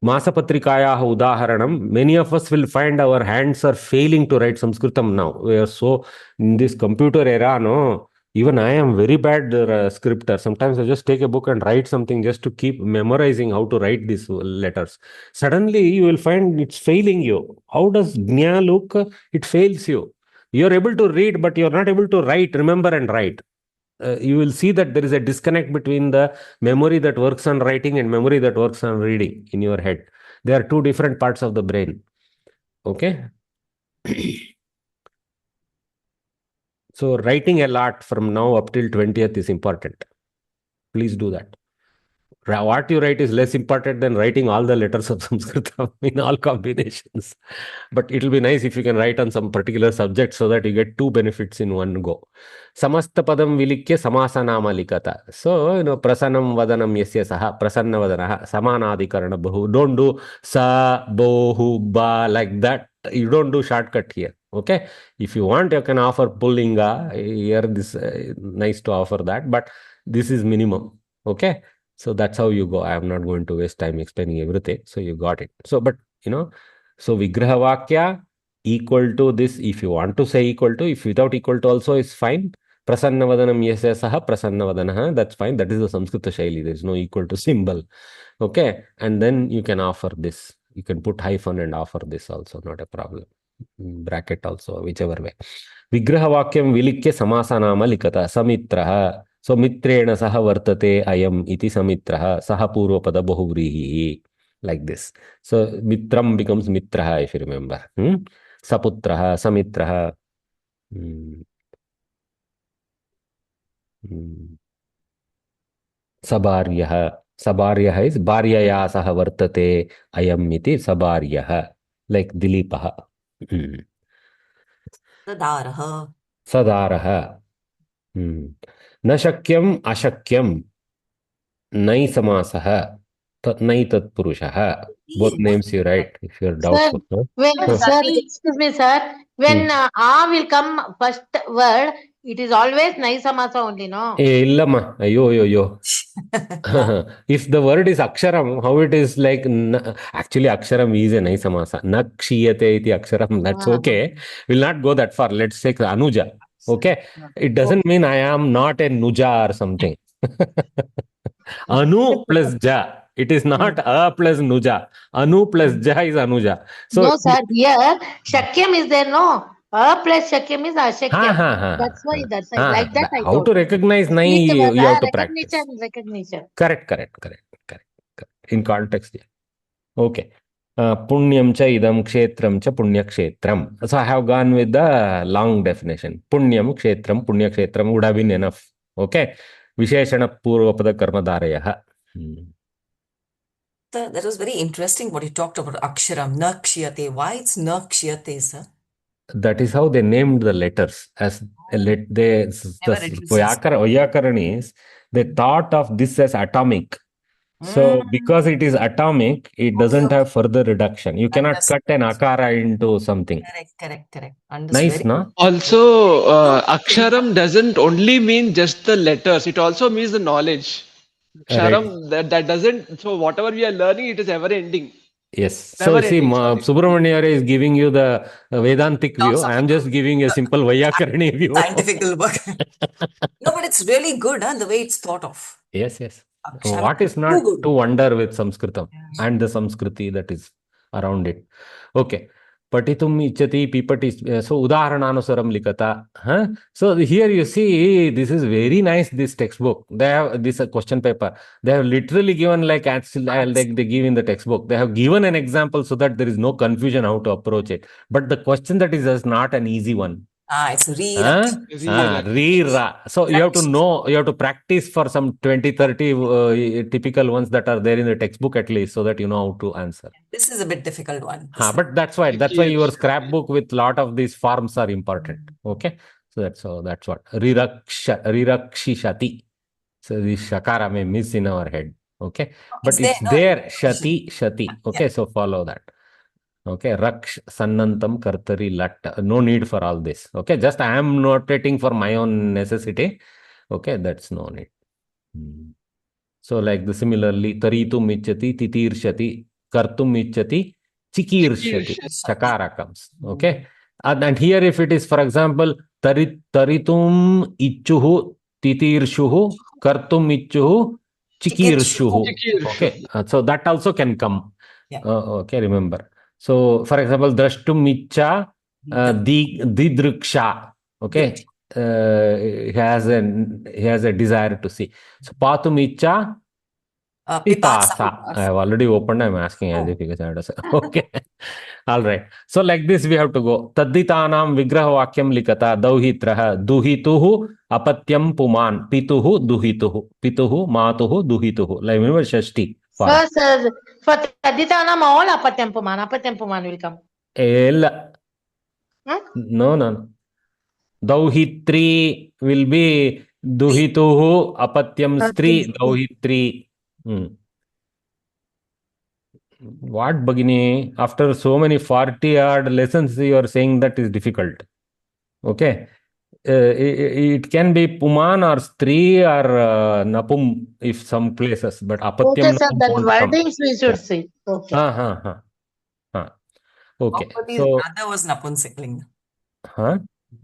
Speaker 1: Masapatrikayaha udaharanam. Many of us will find our hands are failing to write Sanskritam now. We are so in this computer era, no. Even I am very bad scripter. Sometimes I just take a book and write something just to keep memorizing how to write these letters. Suddenly you will find it's failing you. How does Gnya look? It fails you. You are able to read, but you are not able to write, remember and write. You will see that there is a disconnect between the memory that works on writing and memory that works on reading in your head. They are 2 different parts of the brain. Okay. So writing a lot from now up till 20th is important. Please do that. What you write is less important than writing all the letters of Sanskrit in all combinations. But it will be nice if you can write on some particular subject so that you get 2 benefits in one go. Samasta padam vilikya samasanama likata. So, prasanam vadanam yasya saha, prasanna vadanaha, samanadikarana bahu. Don't do sa, bohu, ba, like that. You don't do shortcut here. Okay. If you want, you can offer pullinga. Here, this nice to offer that, but this is minimum. Okay. So that's how you go. I am not going to waste time explaining everything. So you got it. So, but so Vigraha Vakya equal to this. If you want to say equal to, if without equal to also is fine. Prasanna vadanam yasya saha, prasanna vadanaha. That's fine. That is the Samskrita Shaili. There is no equal to symbol. Okay. And then you can offer this. You can put hyphen and offer this also. Not a problem. Bracket also, whichever way. Vigraha Vakyam vilikya samasanama likata samitraha. So mitrena saha vartate ayam iti samitraha saha purvapada bahuvrihi, like this. So mitram becomes mitraha if you remember. Saputraha, samitraha. Sabaryaha. Sabaryah is Bharyaya saha vartate ayam iti Sabaryah, like Dilipah.
Speaker 2: Sadarah.
Speaker 1: Sadarah. Na shakyam ashakyam. Nai samasah. Nai tat purushah. Both names you write if you're
Speaker 7: Sir,
Speaker 1: doubtful. Huh?
Speaker 7: when, sir, excuse me, sir, when A will come first word, it is always nice samasa only, no?
Speaker 1: Illama. Ayo.
Speaker 2: Yeah.
Speaker 1: If the word is aksharam, how it is like, actually aksharam is a nice samasa. Na kshiyate iti aksharam, that's okay. We'll not go that far. Let's take anuja. Okay. It doesn't mean I am not a nuja or something. Anu plus ja. It is not a plus nuja. Anu plus ja is anuja. So
Speaker 7: No, sir, here Shakyam is there, no? A plus Shakyam is Ashakyam.
Speaker 1: ha.
Speaker 7: That's why, like that I
Speaker 1: How
Speaker 7: told.
Speaker 1: to recognize nai,
Speaker 7: Each word,
Speaker 1: you have to practice.
Speaker 7: recognition.
Speaker 1: Correct. In context, yeah. Okay. Punyam cha idam kshetram cha punya kshetram. So I have gone with the long definition. Punyam kshetram punya kshetram would have been enough. Okay. Visheshana purvapada karma dharayah.
Speaker 2: That was very interesting what you talked about aksharam, nakshiyate. Why it's nakshiyate, sir?
Speaker 1: That is how they named the letters. As the Vyakaranis, they thought of this as atomic. So because it is atomic, it doesn't have further reduction. You cannot cut an akara into something.
Speaker 2: Correct. Understood.
Speaker 1: Nice, no?
Speaker 6: Also, aksharam doesn't only mean just the letters. It also means the knowledge. Aksharam, that doesn't, so whatever we are learning, it is ever ending.
Speaker 1: Yes. So see, Subramaniar is giving you the Vedantic view. I am just giving a simple Vaiyakarani view.
Speaker 2: Scientific work. No, but it's really good, the way it's thought of.
Speaker 1: Yes.
Speaker 2: Aksharam
Speaker 1: What is
Speaker 2: too
Speaker 1: not
Speaker 2: good.
Speaker 1: to wonder with Samskritam and the Samskriti that is around it. Okay. Patitum ichati pipati. So udaharananusaram likata. Huh? So here you see, this is very nice, this textbook. They have this question paper. They have literally given like they give in the textbook. They have given an example so that there is no confusion how to approach it. But the question that is just not an easy one.
Speaker 2: It's re-ra.
Speaker 1: So you have to know, you have to practice for some 20-30 typical ones that are there in the textbook at least, so that you know how to answer.
Speaker 2: This is a bit difficult one.
Speaker 1: But that's why your scrapbook with lot of these forms are important. Okay, so that's what rirakshishati. So the shakara may miss in our head. Okay, but it's there. Shati. Okay, so follow that. Okay, raksh sannantam kartari lat. No need for all this. Okay, just I am notating for my own necessity. Okay, that's no need. So like similarly, taritum ichati, titirshati, kartum ichati, chikirshati. Chakara comes. Okay, and here if it is, for example, taritum ichuhu, titirshuhu, kartum ichuhu, chikirshuhu. Okay, so that also can come. Okay, remember. So, for example, drashtum icha didruksha. Okay, he has a desire to see. So, patum icha pipasa. I have already opened. I'm asking as if you can. Okay, all right. So, like this, we have to go. Tadditanam vigraha vakyam likata dauhitraha duhituhu apatyam puman pituhu pituhu matuhu duhituhu. Like remember Shashti.
Speaker 7: Sir, for Taditanam, all apatyam puman will come.
Speaker 1: No. Dauhitri will be duhituhu apatyam stri dauhitri. What, Bhagini? After so many 40-odd lessons, you are saying that is difficult. Okay. It can be puman or stri or napum if some places, but apatyam.
Speaker 7: Okay, sir, that wordings we should see. Okay.
Speaker 1: Okay.
Speaker 2: Draupadi's brother was Napunsikling.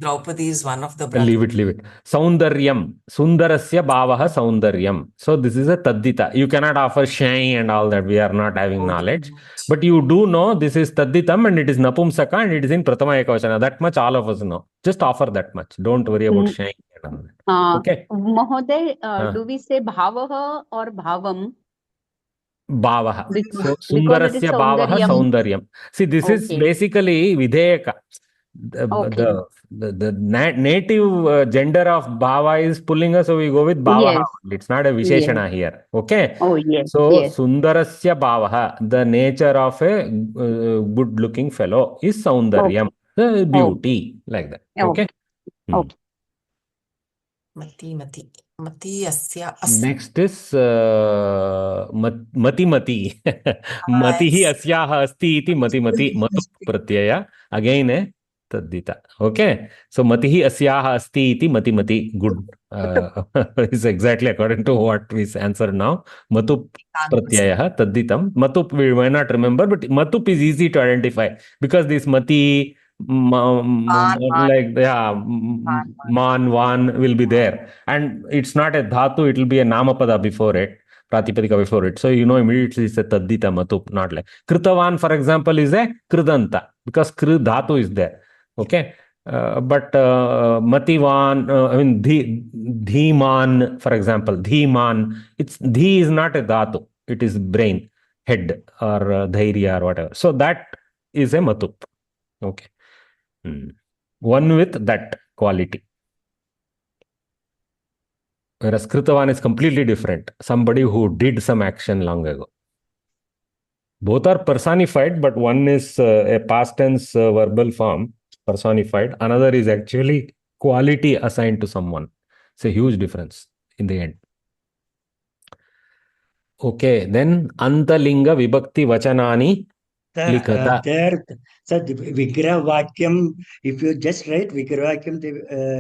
Speaker 2: Draupadi is one of the brothers.
Speaker 1: Leave it. Saundaryam. Sundarasya bhavaha saundaryam. So this is a taddita. You cannot offer shine and all that. We are not having knowledge. But you do know this is tadditam and it is napumsaka and it is in pratama ekavachana. That much all of us know. Just offer that much. Don't worry about shine and all that. Okay.
Speaker 5: Mahoday, do we say bhavaha or bhavam?
Speaker 1: Bhavaha. So sundarasya bhavaha saundaryam. See, this is basically vidheka.
Speaker 5: Okay.
Speaker 1: The native gender of bhava is pullinga, so we go with bhavaha.
Speaker 5: Yes.
Speaker 1: It's not a visheshana here. Okay.
Speaker 5: Oh, yes.
Speaker 1: So
Speaker 5: Yes.
Speaker 1: sundarasya bhavaha, the nature of a good looking fellow is saundaryam, the beauty, like that. Okay.
Speaker 5: Okay.
Speaker 2: Mati asya
Speaker 1: Next is mati mati. Mati hi asyaha asti iti mati mati matu pratyaya. Again taddita. Okay. So mati hi asyaha asti iti mati mati. Good. Is exactly according to what we answered now. Matu pratyaya tadditam. Matup we might not remember, but matup is easy to identify because this mati like man van will be there, and it's not a dhatu, it will be a namapada before it, pratipadika before it, so you know immediately it's a taddita matup, not like kritavan for example is a kridanta because kri dhatu is there. Okay. But mativan, I mean dhiman for example, dhiman, it's dhi is not a dhatu, it is brain, head, or dhairya or whatever, so that is a matup. Okay. One with that quality. Whereas Kritavan is completely different. Somebody who did some action long ago. Both are personified, but one is a past tense verbal form, personified. Another is actually quality assigned to someone. It's a huge difference in the end. Okay, then Antalinga Vibhakti Vachanani Likata.
Speaker 4: There, sir, the Vigraha Vakyam, if you just write Vigraha Vakyam,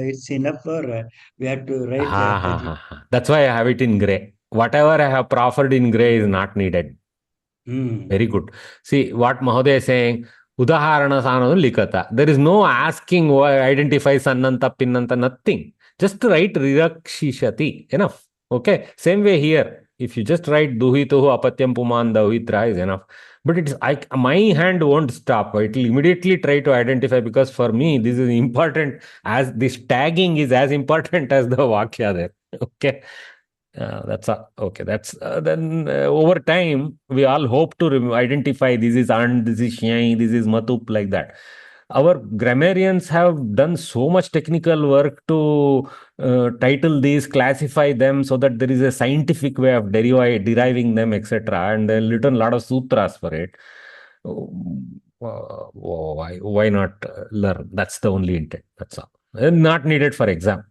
Speaker 4: it's enough for, we have to write.
Speaker 1: That's why I have it in gray. Whatever I have proffered in gray is not needed. Very good. See what Mahoday is saying. Udaharana sanadu likata. There is no asking why identify sannanta, pinnanta, nothing. Just write rirakshishati. Enough. Okay. Same way here. If you just write duhituhu apatyam puman davitra is enough. But it's my hand won't stop. It will immediately try to identify because for me this is important, as this tagging is as important as the vakya there. Okay. That's okay. That's then over time we all hope to identify this is and this is shai, this is matup, like that. Our grammarians have done so much technical work to title these, classify them so that there is a scientific way of deriving them, etc. And they written a lot of sutras for it. Why not learn? That's the only intent. That's all. Not needed for exam.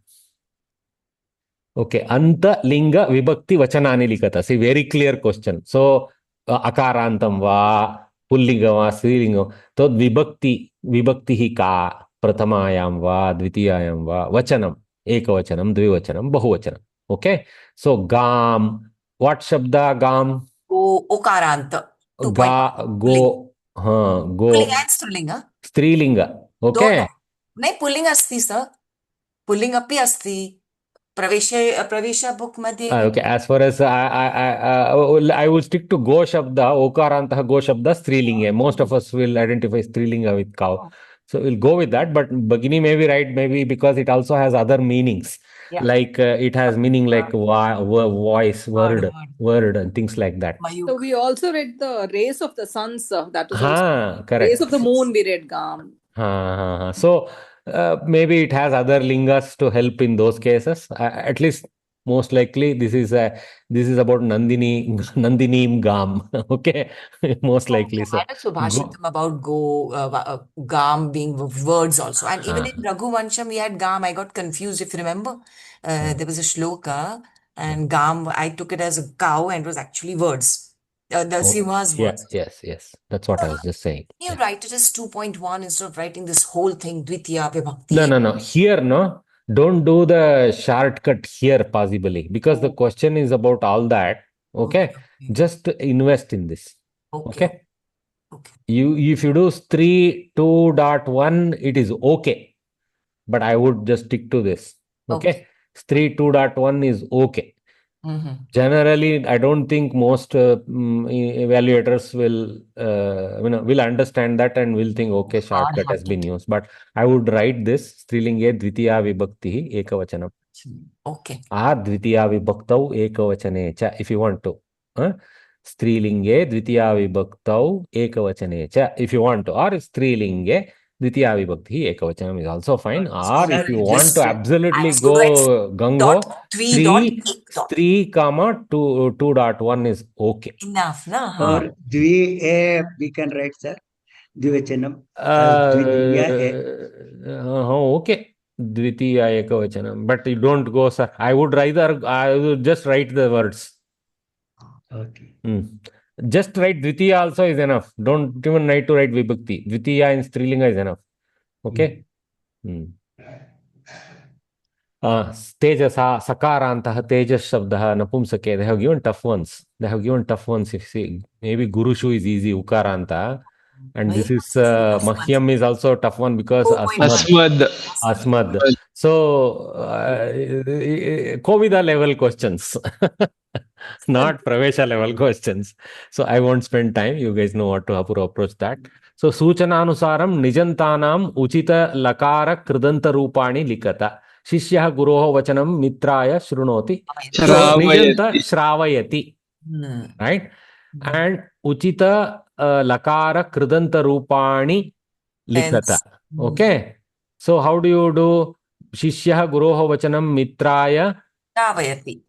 Speaker 1: Okay, anta linga vibhakti vachanani likata. See, very clear question. So, akarantam va, pullinga va, strilinga. So, vibhakti hi ka, prathamayam va, dvitiyayam va, vachanam, ekavachanam, dvivachanam, bahuvachanam. Okay, so gam, what shabda gam?
Speaker 2: Okaranta.
Speaker 1: Go,
Speaker 2: Pulling and strilinga.
Speaker 1: Strilinga. Okay.
Speaker 2: Nahi, pulling asti, sir. Pulling api asti. Pravesha book madhe.
Speaker 1: Okay, as far as I will stick to go shabda, okarantah go shabda, strilinga. Most of us will identify strilinga with cow. So we'll go with that, but Bhagini may be right, maybe because it also has other meanings.
Speaker 2: Yeah.
Speaker 1: Like it has meaning like voice, word, and things like that.
Speaker 3: So we also read the rays of the suns. That is also
Speaker 1: Correct.
Speaker 3: rays of the moon. We read Gam.
Speaker 1: So maybe it has other lingas to help in those cases. At least most likely this is about Nandini Gam. Okay, most likely so.
Speaker 2: I had a Subhashitam about Gam being words also. And even in Raghuvansham we had Gam. I got confused, if you remember. There was a shloka and Gam, I took it as a cow and it was actually words. The Simha's words.
Speaker 1: Yes. That's what I was just saying.
Speaker 2: You write it as 2.1 instead of writing this whole thing, Dvitiya Vibhakti.
Speaker 1: No. Here, no. Don't do the shortcut here, possibly, because the question is about all that. Okay. Just invest in this. Okay. If you do 3.2.1, it is okay. But I would just stick to this. Okay. 3.2.1 is okay. Generally, I don't think most evaluators will understand that and will think, okay, shortcut has been used. But I would write this strilinge dvitiya vibhakti ekavachanam.
Speaker 2: Okay.
Speaker 1: Dvitiya vibhaktau ekavachane cha, if you want to. Strilinge dvitiya vibhaktau ekavachane cha, if you want to. Or strilinge Dvitiya vibhakti ekavachanam is also fine. Or
Speaker 4: Sir,
Speaker 1: if you want to
Speaker 4: just-
Speaker 1: absolutely
Speaker 2: I should write
Speaker 1: go gung
Speaker 2: dot
Speaker 1: ho,
Speaker 2: 3 dot 1 dot.
Speaker 1: 3 comma 2.1 is okay.
Speaker 2: Enough, na?
Speaker 4: or dvi we can write, sir. Dvivachanam.
Speaker 1: Okay. Dvitiya ekavachanam. But you don't go, sir. I would just write the words.
Speaker 4: Okay.
Speaker 1: Just write Dvitiya also is enough. Don't even need to write Vibhakti. Dvitiya in Strilinga is enough. Okay? Tejasa, Sakarantah, Tejas Shabdah, Napumsake. They have given tough ones. If you see, maybe Gurushu is easy, Ukaranta. And this is Mahyam is also a tough one because Asmad. So, Kovida level questions, not Pravesha level questions. So, I won't spend time. You guys know how to approach that. So, Suchananusaram Nijantanam Uchita Lakara Kridanta Rupani Likata. Shishya Guroho Vachanam Mitraya Shrunoti. So, Nijanta Shravayati. Right? And Uchita Lakara Kridanta Rupani Likata. Okay. So, how do you do Shishya Guroho Vachanam Mitraya?
Speaker 2: Shravayati.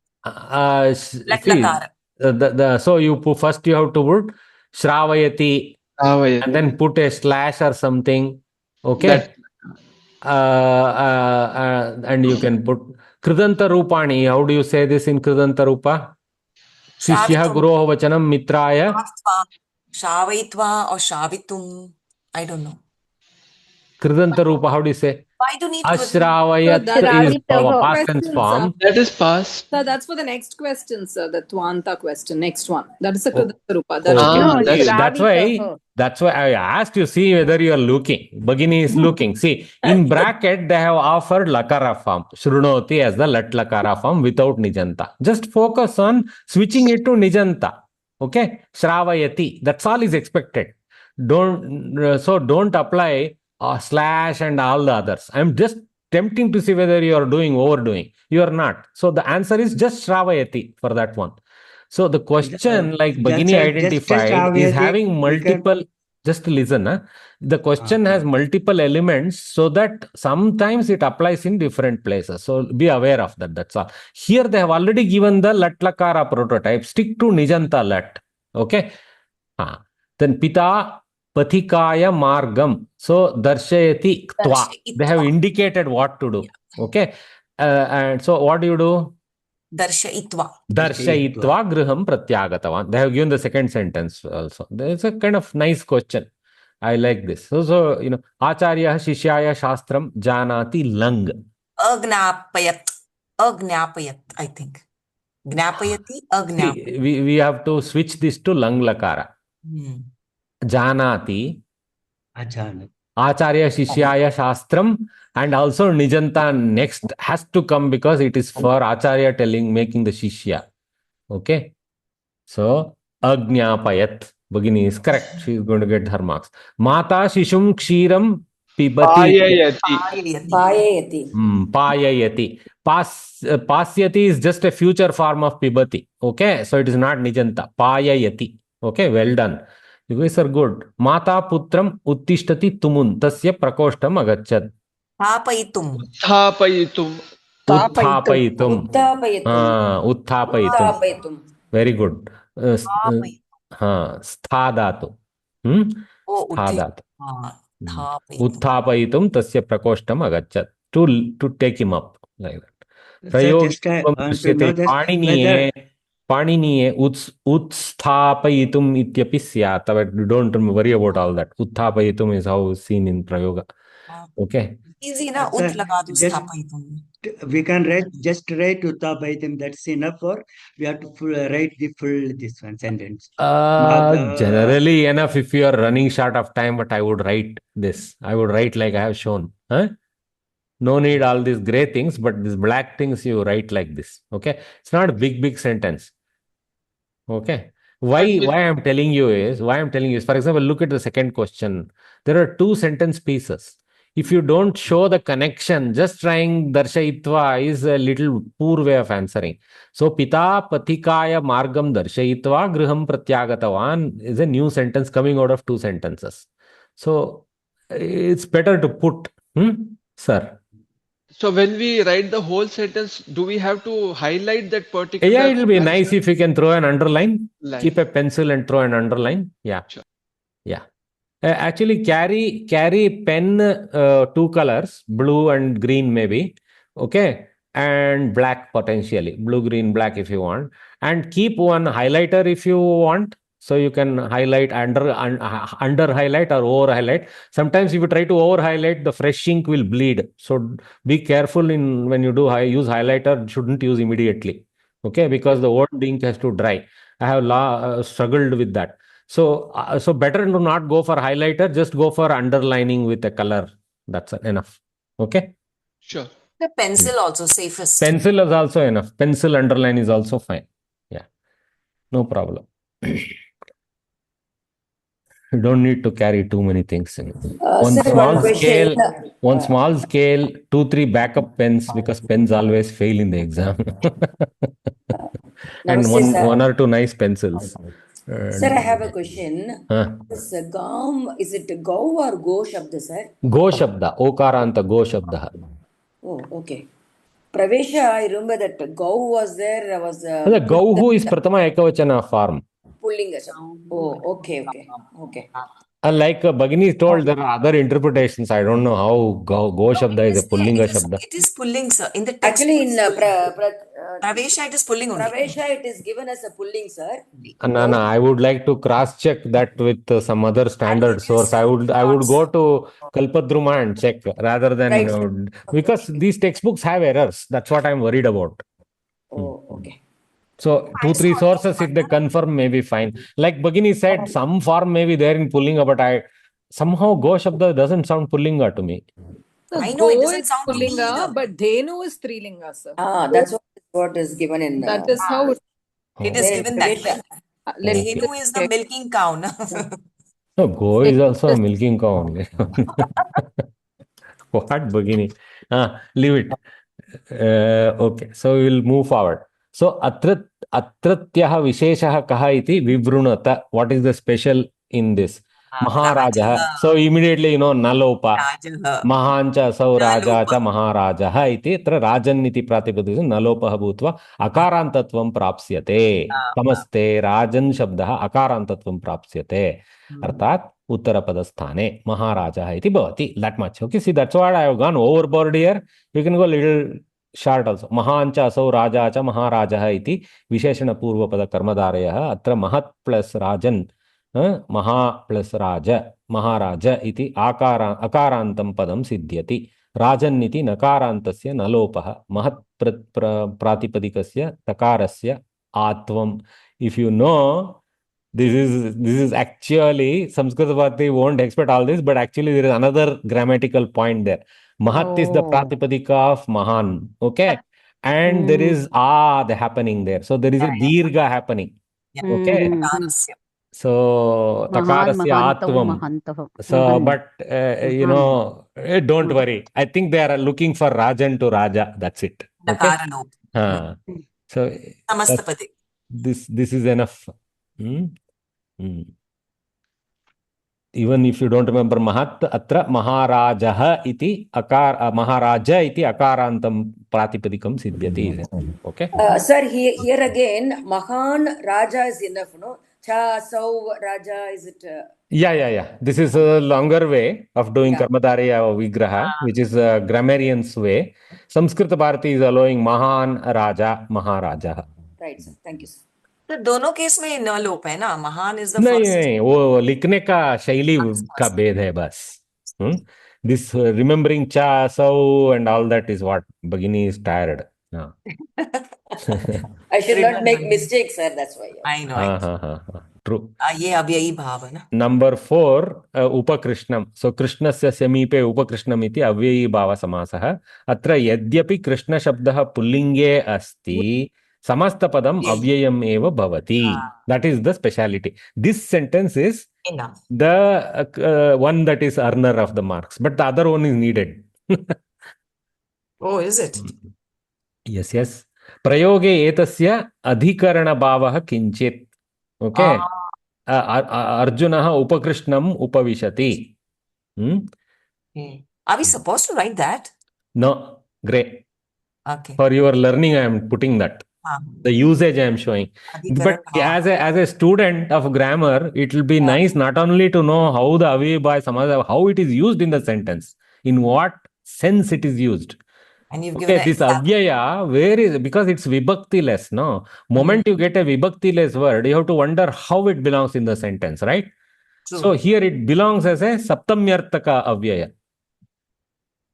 Speaker 1: So, first you have to put Shravayati and then put a slash or something. Okay. And you can put Kridanta Rupani. How do you say this in Kridanta Rupa? Shishya Guroho Vachanam Mitraya.
Speaker 2: Shavaitva or Shavitum. I don't know.
Speaker 1: Kridanta Rupa, how do you say?
Speaker 2: Why do you need
Speaker 1: Ashravayat is past tense form.
Speaker 6: That is past.
Speaker 3: So that's for the next question, sir. The Tvanta question. Next one. That is the Kridanta Rupa.
Speaker 1: That's why I asked you, see whether you are looking. Bhagini is looking. See, in bracket, they have offered Lakara form. Shrunoti as the Lat Lakara form without Nijanta. Just focus on switching it to Nijanta. Okay? Shravayati. That's all is expected. Don't apply slash and all the others. I'm just tempting to see whether you are overdoing. You are not. So the answer is just Shravayati for that one. So the question, like Bhagini identified, is having multiple. Just listen. The question has multiple elements, so that sometimes it applies in different places. So be aware of that. That's all. Here they have already given the Lat Lakara prototype. Stick to Nijanta Lat. Okay. Then Pita Pathikaya Margam. So Darshayati Twa. They have indicated what to do. Okay. And so what do you do?
Speaker 2: Darshayitva
Speaker 1: Griham Pratyagatavan. They have given the second sentence also. It's a kind of nice question. I like this. So Acharya Shishyaya Shastram Janati Lang.
Speaker 2: Agnapayat, I think. Gnapayati, Agnapayat.
Speaker 1: We have to switch this to Lang Lakara. Janati. Acharya Shishyaya Shastram, and also Nijanta next has to come because it is for Acharya making the Shishya. Okay. So, Agnyapayat. Bhagini is correct. She is going to get her marks. Mata Shishum Kshiram Pibati. Payayati. Pasyati is just a future form of Pibati. Okay. So, it is not Nijanta. Payayati. Okay. Well done. You guys are good. Mata Putram Uttishtati Tumun. Tasya Prakoshtam Agachat. Utthapayitum. Very good. Sthadatu. Sthadatu. Utthapayitum tasya prakoshtam agachat. To take him up. Like that. Paniniye utsthapayitum ityapi syat. But don't worry about all that. Utthapayitum is how seen in Prayoga. Okay.
Speaker 2: Easy na, ut lagadu sthapayitum.
Speaker 4: We can just write Utthapayitum. That's enough, or we have to write the full this one sentence.
Speaker 1: Generally enough if you are running short of time, but I would write this. I would write like I have shown. No need all these gray things, but these black things you write like this. Okay. It's not a big sentence. Okay. Why I'm telling you is, for example, look at the second question. There are two sentence pieces. If you don't show the connection, just trying Darshayitva is a little poor way of answering. So, Pita Pathikaya Margam Darshayitva Griham Pratyagatavan is a new sentence coming out of two sentences. So, it's better to put, sir.
Speaker 6: So when we write the whole sentence, do we have to highlight that particular?
Speaker 1: Yeah, it'll be nice if you can throw an underline.
Speaker 6: line?
Speaker 1: Keep a pencil and throw an underline. Yeah.
Speaker 6: Sure.
Speaker 1: Yeah. Actually, carry pen, two colors, blue and green maybe, okay, and black potentially, blue, green, black if you want, and keep one highlighter if you want. So you can highlight under highlight or over highlight. Sometimes if you try to over highlight, the fresh ink will bleed. So be careful in when you do use highlighter. Shouldn't use immediately, okay, because the old ink has to dry. I have struggled with that. So better to not go for highlighter, just go for underlining with a color. That's enough. Okay.
Speaker 6: Sure.
Speaker 2: The pencil also safest.
Speaker 1: Pencil is also enough. Pencil underline is also fine. Yeah. No problem. You don't need to carry too many things in one
Speaker 8: Sir,
Speaker 1: small
Speaker 8: one
Speaker 1: scale.
Speaker 8: question.
Speaker 1: One small scale, 2-3 backup pens because pens always fail in the exam. And
Speaker 8: Namaste, sir.
Speaker 1: one or two nice pencils.
Speaker 8: Sir, I have a question. This Gaum, is it Gau or Go Shabda, sir?
Speaker 1: Go Shabda, Okaranta Go Shabda.
Speaker 8: Oh, okay. Pravesha, I remember that Gau was there, was
Speaker 1: The Gauhu is Pratama Ekavachana form.
Speaker 8: Pullinga. Oh, okay.
Speaker 1: Like Bhagini told, there are other interpretations. I don't know how Go Shabda is a Pullinga Shabda.
Speaker 2: It is pulling, sir. In the text.
Speaker 8: Actually, in
Speaker 2: Pravesha, it is pulling only.
Speaker 8: Pravesha, it is given as a pulling, sir.
Speaker 1: No, I would like to cross-check that with some other standard source. I would go to Kalpadruma and check rather than because these textbooks have errors. That's what I'm worried about.
Speaker 8: Oh, okay.
Speaker 1: So 2-3 sources, if they confirm, may be fine. Like Bhagini said, some form may be there in Pullinga, but somehow Go Shabda doesn't sound Pullinga to me.
Speaker 3: So
Speaker 2: I know, it
Speaker 3: Go
Speaker 2: doesn't
Speaker 3: is
Speaker 2: sound to me
Speaker 3: Pullinga,
Speaker 2: either.
Speaker 3: but Dhenu is Strilinga, sir.
Speaker 8: That's what is given in.
Speaker 3: That is how
Speaker 2: It is given that way.
Speaker 3: let me
Speaker 2: Dhenu is the
Speaker 3: check.
Speaker 2: milking cow.
Speaker 1: No, Go is also a milking cow only. What, Bhagini? Leave it. Okay, so we will move forward. So atratyah visheshah kaha iti vivrunata. What is the special in this? Maharaja. So immediately nalopa. Mahancha sau raja cha maharaja iti atra rajan iti pratipadikam nalopah bhutva akarantatvam prapsyate. Namaste rajan shabdah akarantatvam prapsyate. Arthat uttarapadasthane maharaja iti bhavati. That much. Okay, see, that's what I have gone overboard here. You can go a little short also. Mahancha asau raja cha maharaja iti visheshana purvapada karmadarayah atra mahat plus rajan maha plus raja maharaja iti akarantam padam siddhyati. Rajan iti nakarantasya nalopah mahat pratipadikasya takarasya atvam. If you know, this is actually Samskrita Bharati won't expect all this, but actually there is another grammatical point there. Mahat is the pratipadika of Mahan, okay? And there is the happening there. So there is a dirgha happening, okay? So takarasya atvam. So, but don't worry. I think they are looking for Rajan to Raja. That's it. Okay? So this is enough. Even if you don't remember Mahat, atra Maharajah iti Maharaja iti akarantam pratipadikam siddhyati. Okay?
Speaker 8: Sir, here again, Mahan Raja is enough, no? Cha, Sau, Raja, is it?
Speaker 1: Yeah. This is a longer way of doing Karmadarya Vigraha, which is a grammarian's way. Samskrita Bharati is allowing Mahan Raja, Maharaja.
Speaker 8: Right, sir. Thank you, sir.
Speaker 2: तो दोनों case में न लोप है ना. महान is the
Speaker 1: नहीं, वो लिखने का शैली का भेद है बस. This remembering cha, sau and all that is what Bhagini is tired.
Speaker 8: I should not make mistakes, sir. That's why.
Speaker 2: I know.
Speaker 1: True.
Speaker 2: ये अब यही भाव है ना.
Speaker 1: Number 4, upakrishnam. So krishnasya samipe upakrishnam iti avyayī bhava samasah. Atra yadyapi krishna shabdah pullinge asti samastapadam avyayam eva bhavati. That is the speciality. This sentence is the one that is earner of the marks, but the other one is needed.
Speaker 2: Oh, is it?
Speaker 1: Yes. Prayoge etasya adhikarana bhavah kinchit. Okay. Arjunah upakrishnam upavishati. Hmm?
Speaker 2: Okay. Are we supposed to write that?
Speaker 1: No, great.
Speaker 2: Okay.
Speaker 1: For your learning, I am putting that. The usage I am showing. But as a student of grammar, it will be nice not only to know how the avyaya samadha, how it is used in the sentence, in what sense it is used.
Speaker 2: And you've given
Speaker 1: Okay,
Speaker 2: an
Speaker 1: this
Speaker 2: example.
Speaker 1: avyaya, where is, because it's vibhakti less, no? Moment you get a vibhakti less word, you have to wonder how it belongs in the sentence, right?
Speaker 2: True.
Speaker 1: So here it belongs as a saptamyartaka avyaya.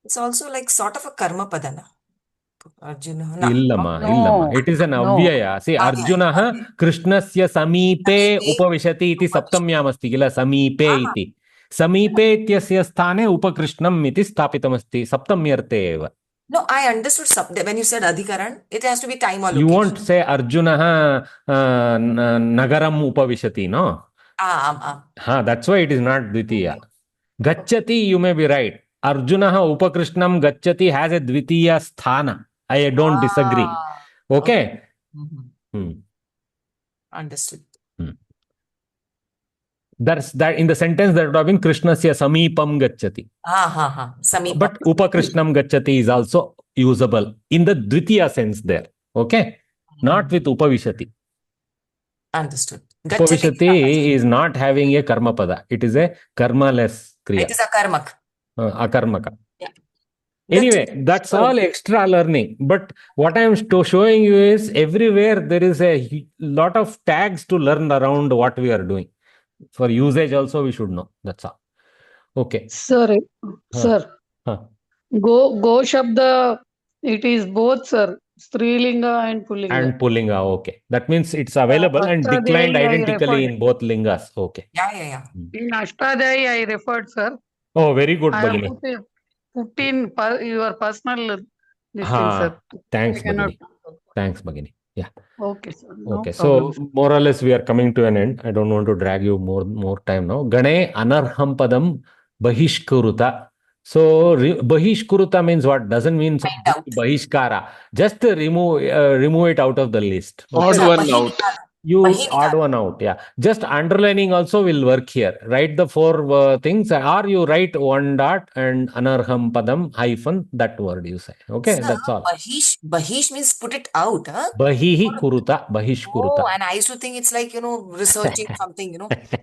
Speaker 2: It's also like sort of a karma padana. Arjuna.
Speaker 1: Illama. It is an avyaya. See, Arjunaha Krishnasya samipe upavishati iti saptamyam asti kila samipe iti. Samipe ityasya sthane upakrishnam iti sthapitam asti. Saptamyarte eva.
Speaker 2: No, I understood when you said adhikaran, it has to be time or location.
Speaker 1: You won't say Arjunaha nagaram upavishati, no? That's why it is not dvitiya. Gacchati, you may be right. Arjunaha upakrishnam gacchati has a dvitiya sthana. I don't disagree. Okay?
Speaker 2: Understood.
Speaker 1: That's that in the sentence that would have been Krishnasya samipam gacchati.
Speaker 2: Samipam.
Speaker 1: But upakrishnam gacchati is also usable in the dvitiya sense there. Okay? Not with upavishati.
Speaker 2: Understood.
Speaker 1: Upavishati is not having a karma pada. It is a karma-less kriya.
Speaker 2: It is a karmak.
Speaker 1: Akarmaka.
Speaker 2: Yeah.
Speaker 1: Anyway, that's all extra learning. But what I am showing you is everywhere there is a lot of tags to learn around what we are doing. For usage also we should know. That's all. Okay.
Speaker 9: Sir, Go Shabda, it is both, sir. Strilinga and Pullinga.
Speaker 1: And Pullinga, okay. That means it's available and declined identically in both lingas. Okay.
Speaker 2: Yeah.
Speaker 9: In Ashtadhyayi, I referred, sir.
Speaker 1: Oh, very good,
Speaker 9: I
Speaker 1: Bhagini.
Speaker 9: have put in your personal this thing, sir.
Speaker 1: Thanks, Bhagini. Thanks, Bhagini. Yeah.
Speaker 9: Okay, sir. No
Speaker 1: Okay.
Speaker 9: problem,
Speaker 1: So, more or less, we are coming to an end. I don't want to drag you more time now. Gane anarham padam bahishkuruta. So, bahishkuruta means what? Doesn't mean bahishkara. Just remove it out of the list.
Speaker 6: Odd one out.
Speaker 1: Use odd one out. Yeah. Just underlining also will work here. Write the four things, or you write one dot and anarham padam hyphen that word you say. Okay.
Speaker 2: Sir,
Speaker 1: that's all.
Speaker 2: Bahish means put it out. Huh?
Speaker 1: Bahihi kuruta. Bahish kuruta.
Speaker 2: Oh, and I used to think it's like, researching something,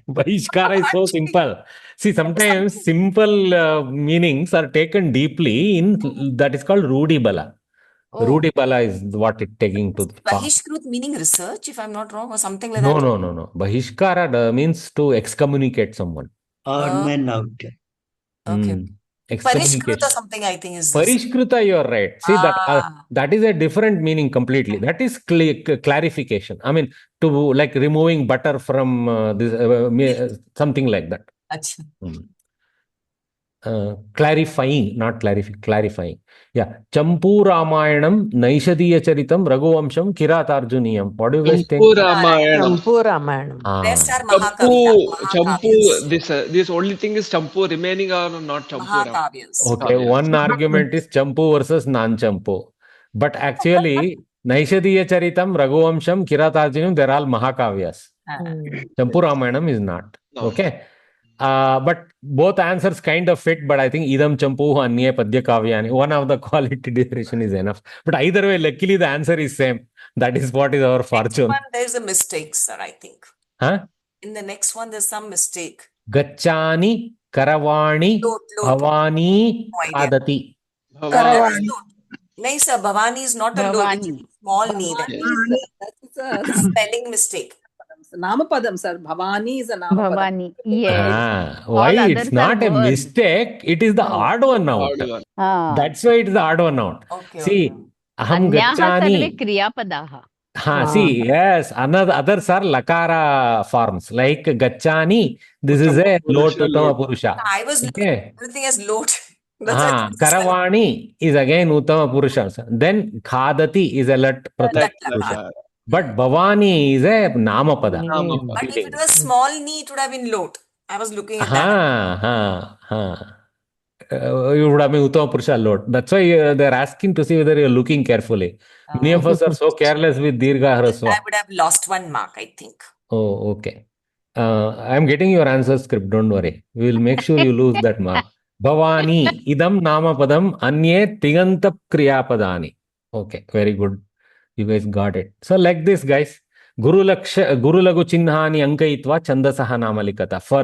Speaker 1: Bahishkara is so simple. See, sometimes simple meanings are taken deeply in that is called Rudi Bala.
Speaker 2: Oh.
Speaker 1: Rudi Bala is what it taking to the past.
Speaker 2: Bahishkrut meaning research, if I'm not wrong, or something like
Speaker 1: No.
Speaker 2: that.
Speaker 1: Bahishkara means to excommunicate someone.
Speaker 4: Odd man out.
Speaker 2: Okay. Parishkruta something I think is.
Speaker 1: Parishkruta, you are right. See, that is a different meaning completely. That is clarification. I mean, to like removing butter from this, something like that. Clarifying, not clarifying. Yeah. Champu Ramayanam, Naishadiya Charitam, Raghuvamsham, Kiratarjuniyam. What do you guys think?
Speaker 7: Champu Ramayanam.
Speaker 2: Rest are Mahakavyas.
Speaker 6: This only thing is Champu remaining are not Champu.
Speaker 2: Mahakavyas.
Speaker 1: Okay, one argument is Champu versus non-Champu. But actually, Naishadiya Charitam, Raghuvamsham, Kiratarjuniyam, they're all Mahakavyas. Champu Ramayanam is not. Okay. But both answers kind of fit, but I think idam champu anye padya kavyani. One of the quality derivation is enough. But either way, luckily the answer is same. That is what is our fortune.
Speaker 2: Next one, there's a mistake, sir, I think.
Speaker 1: Huh?
Speaker 2: In the next one, there's some mistake.
Speaker 1: Gachani, Karavani, Bhavani, Adati.
Speaker 2: Karavani. No, sir, Bhavani is not a load. Small knee.
Speaker 3: That's a
Speaker 2: spelling mistake.
Speaker 3: Namapadam, sir. Bhavani is a Namapadam.
Speaker 5: Bhavani, yes.
Speaker 1: Why it's not a mistake, it is the odd one out. That's why it is the odd one out. See, aham gachani.
Speaker 5: Kriyapadaha.
Speaker 1: See, yes, others are lakara forms. Like gachani, this is a lot uttama purusha.
Speaker 2: I was looking at everything as lot.
Speaker 1: Karavani is again uttama purusha. Then khadati is a lat pratham purusha. But Bhavani is a Namapada.
Speaker 2: But if it was small knee, it would have been lot. I was looking at that.
Speaker 1: You would have been Uttama Purusha lot. That's why they're asking to see whether you're looking carefully. Many of us are so careless with Dirgha Hraswa.
Speaker 2: I would have lost 1 mark, I think.
Speaker 1: Oh, okay. I'm getting your answer script, don't worry. We will make sure you lose that mark. Bhavani, idam namapadam, anye tiganta kriyapadani. Okay, very good. You guys got it. So like this, guys. Guru lagu chinnhani ankayitva chandasaha namalikata. For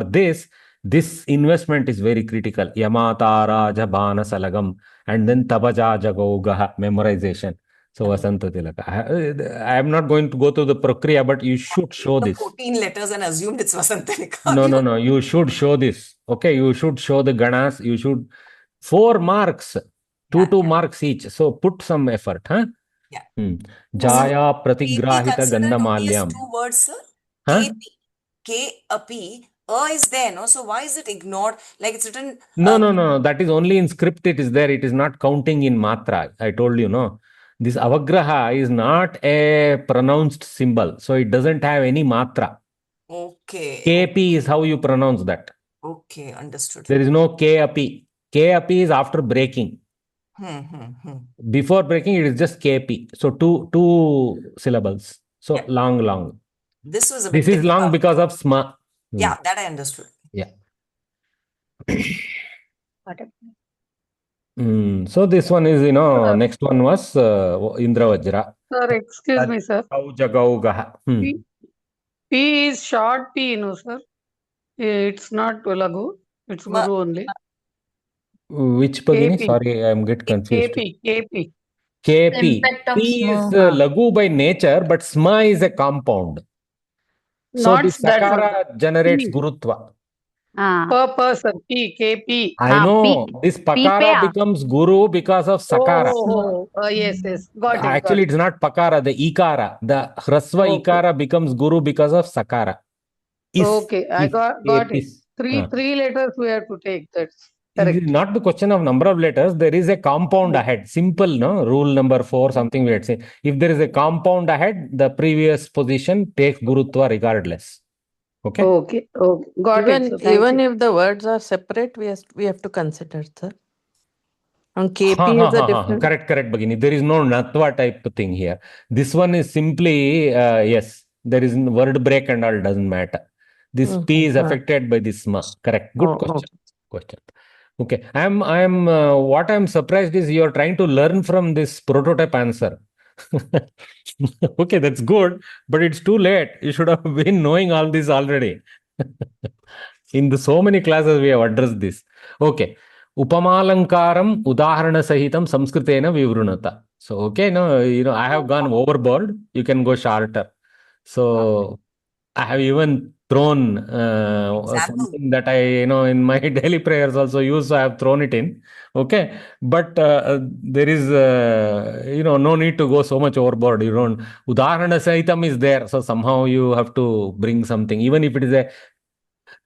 Speaker 1: this investment is very critical. Yamata raja bana salagam and then tabaja jagogaha memorization. So Vasanta Tilaka. I am not going to go to the Prakriya, but you should show this.
Speaker 2: 14 letters and assumed it's Vasantalika.
Speaker 1: No. You should show this. Okay, you should show the Ganas. You should 4 marks, 2 marks each. So put some effort, huh?
Speaker 2: Yeah.
Speaker 1: Jaya
Speaker 2: KP
Speaker 1: pratigrahita
Speaker 2: considered to be as
Speaker 1: gandamalyam.
Speaker 2: 2 words, sir.
Speaker 1: Huh?
Speaker 2: KP, K-A-P, is there, no? So why is it ignored? Like it's written.
Speaker 1: No. That is only in script. It is there. It is not counting in matra. I told you, no. This avagraha is not a pronounced symbol. So it doesn't have any matra.
Speaker 2: Okay.
Speaker 1: KP is how you pronounce that.
Speaker 2: Okay, understood.
Speaker 1: There is no KAP. KAP is after breaking. Before breaking, it is just KP. So two syllables. So
Speaker 2: Yeah.
Speaker 1: long.
Speaker 2: This was a bit
Speaker 1: This is long because of sma.
Speaker 2: Yeah, that I understood.
Speaker 1: Yeah. So this one is, next one was Indra Vajra.
Speaker 9: Sir, excuse me, sir. P is short P, no, sir. It's not Lagu. It's Guru only.
Speaker 1: Which Pagini?
Speaker 9: KP.
Speaker 1: Sorry, I am get confused.
Speaker 9: KP.
Speaker 1: KP. P is Lagu by nature, but Sma is a compound. So
Speaker 9: Not
Speaker 1: the
Speaker 9: that one.
Speaker 1: Sakara generates
Speaker 9: P.
Speaker 1: Gurutva.
Speaker 9: Per person. P, KP.
Speaker 1: I know. This Pakara becomes Guru because of Sakara.
Speaker 9: Yes. Got it.
Speaker 1: Actually, it's not Pakara, the Ikara. The Hrasva Ikara becomes Guru because of Sakara.
Speaker 9: Okay, I got it. Three letters we have to take. That's correct.
Speaker 1: It is not the question of number of letters. There is a compound ahead. Simple, no? Rule number 4, something we had say. If there is a compound ahead, the previous position takes Gurutva regardless. Okay?
Speaker 9: Got it.
Speaker 10: Even if the words are separate, we have to consider, sir. And KP is a different.
Speaker 1: Correct, Bagini. There is no Natva type thing here. This one is simply, yes, there is word break and all, doesn't matter. This P is affected by this Ma. Correct. Good question. Okay. What I'm surprised is you're trying to learn from this prototype answer. Okay, that's good, but it's too late. You should have been knowing all this already. In so many classes, we have addressed this. Okay. Upamalankaram udaharana sahitam samskritena vivrunata. So, okay, I have gone overboard. You can go shorter. So, I have even thrown something that I, in my daily prayers also use. So I have thrown it in. Okay. But there is, no need to go so much overboard. Udaharana sahitam is there. So somehow you have to bring something, even if it is a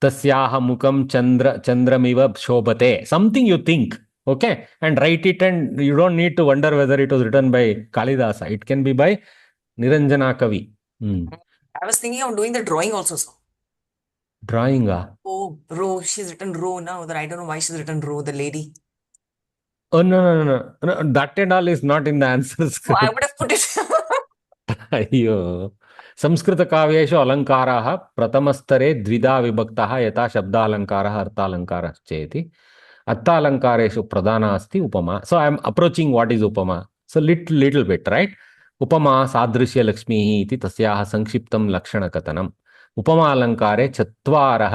Speaker 1: tasyaha mukam chandramiva shobhate. Something you think, okay, and write it, and you don't need to wonder whether it was written by Kalidasa. It can be by Niranjana Kavi.
Speaker 2: I was thinking of doing the drawing also, sir.
Speaker 1: Drawing?
Speaker 2: Oh, row. She's written row now. I don't know why she's written row, the lady.
Speaker 1: Oh, no. That and all is not in the answer script.
Speaker 2: I would have put it.
Speaker 1: Ayyo. संस्कृतकाव्येषु अलङ्काराः प्रथमस्तरे द्विधा विभक्ताः यथा शब्दालङ्कारः अर्थालङ्कारः चेति अर्थालङ्कारेषु प्रधाना अस्ति उपमा. So I am approaching what is upama. So little bit, right? उपमा सादृश्य लक्ष्मीः इति तस्याः संक्षिप्तं लक्षणकथनम्. उपमालङ्कारे चत्वारः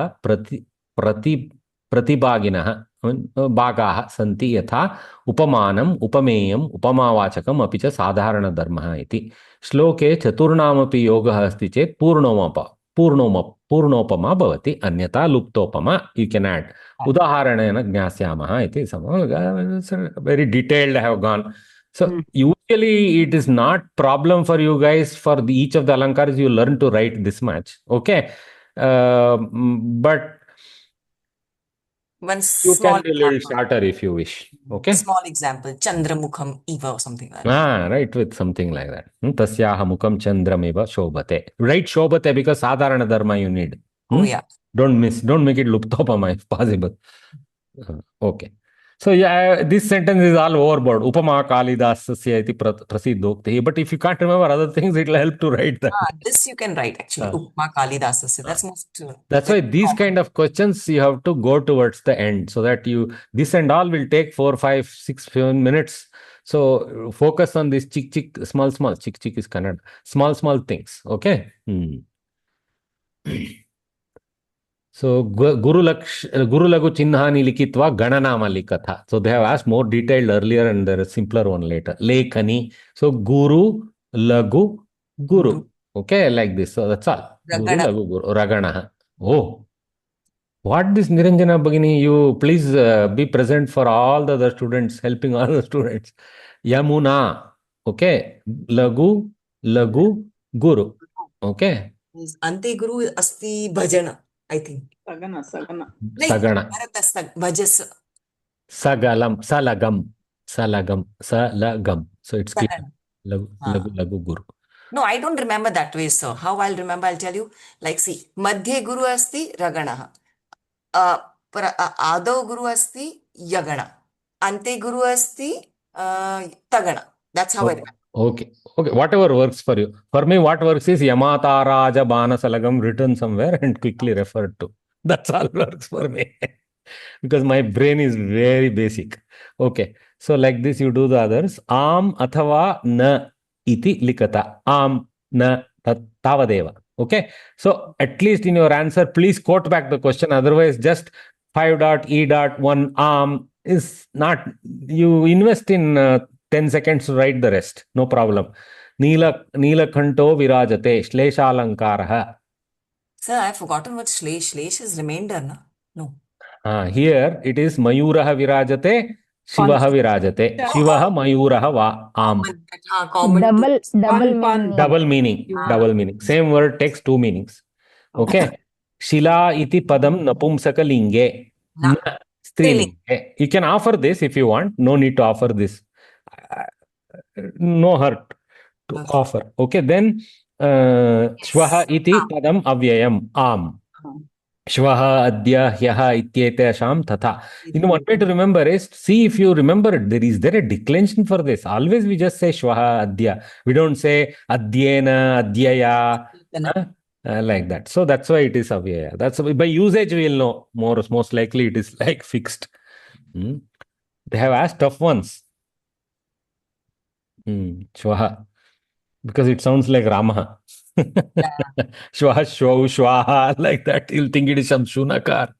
Speaker 1: प्रतिभागिनः भागाः सन्ति यथा उपमानम् उपमेयम् उपमावाचकम् अपि च साधारणधर्मः इति. श्लोके चतुर्णामपि योगः अस्ति चेत् पूर्णोपमा भवति, अन्यथा लुप्तोपमा. यू कैन ऐड उदाहरणेन ज्ञास्यामः इति. Very detailed I have gone. So usually it is not problem for you guys. For each of the alankars you learn to write this much, okay, but you can be a little shorter if you wish. Okay.
Speaker 2: Small example, Chandramukham Eva or something like that.
Speaker 1: Right, with something like that. Tasyaha mukam chandramiva shobhate. Write shobhate because sadharana dharma you need.
Speaker 2: Oh yeah.
Speaker 1: Don't make it luptopama if possible. Okay. So yeah, this sentence is all overboard. Upama Kalidasasya iti prasiddhokti. But if you can't remember other things, it will help to write that.
Speaker 2: This you can write actually. Upma Kalidasasya. That's most.
Speaker 1: That's why these kind of questions you have to go towards the end, so that this and all will take 4, 5, 6, 7 minutes. So focus on this small, chick is Kannada, small things. Okay. So Guru Lagu Chinnhani Likitva Gananama Likatha. So they have asked more detailed earlier and there is simpler one later. Lekani. So Guru Lagu Guru. Okay, like this. So that's all. Guru Lagu Guru. Ragana. Oh. What this Niranjana Bhagini, you please be present for all the other students, helping all the students. Yamuna. Okay. Lagu Guru. Okay.
Speaker 2: Ante Guru Asti Bhajana. I think.
Speaker 3: Sagana.
Speaker 1: Sagana.
Speaker 2: Bhajas.
Speaker 1: Salagam. So it's clear. Lagu Guru.
Speaker 2: No, I don't remember that way, sir. How I'll remember, I'll tell you. Like, see, Madhye Guru Asti Ragana. Adav Guru Asti Yagana. Ante Guru Asti Tagana. That's how I remember.
Speaker 1: Okay. Whatever works for you. For me, what works is Yamata Raja Bana Salagam written somewhere and quickly referred to. That's all works for me. Because my brain is very basic. Okay. So like this, you do the others. Am athava na iti likata. Am na tavadeva. Okay. So at least in your answer, please quote back the question. Otherwise, just 5.E.1 am is not, you invest in 10 seconds to write the rest. No problem. Neelakhanto virajate shleshalankaraha.
Speaker 2: Sir, I've forgotten what shlesh. Shlesh is remainder, no? No.
Speaker 1: Here it is Mayuraha virajate, Shivaha virajate. Shivaha Mayuraha va am. Double meaning. Same word takes two meanings. Okay. Shila iti padam napumsakalinge. Na strilinge. You can offer this if you want. No need to offer this. No hurt to offer. Okay. Then Shvaha iti padam avyayam. Am. Shvaha, Adya, Hyaha, Ityete, Asham, Tatha. One way to remember is, see if you remember it. Is there a declension for this? Always we just say Shvaha, Adya. We don't say Adyena, Adyaya, like that. So that's why it is Avyaya. That's by usage we will know. Most likely it is like fixed. They have asked tough ones. Shvaha. Because it sounds like Rama. Shwaha, Shwaha, like that. You'll think it is some Shunakar.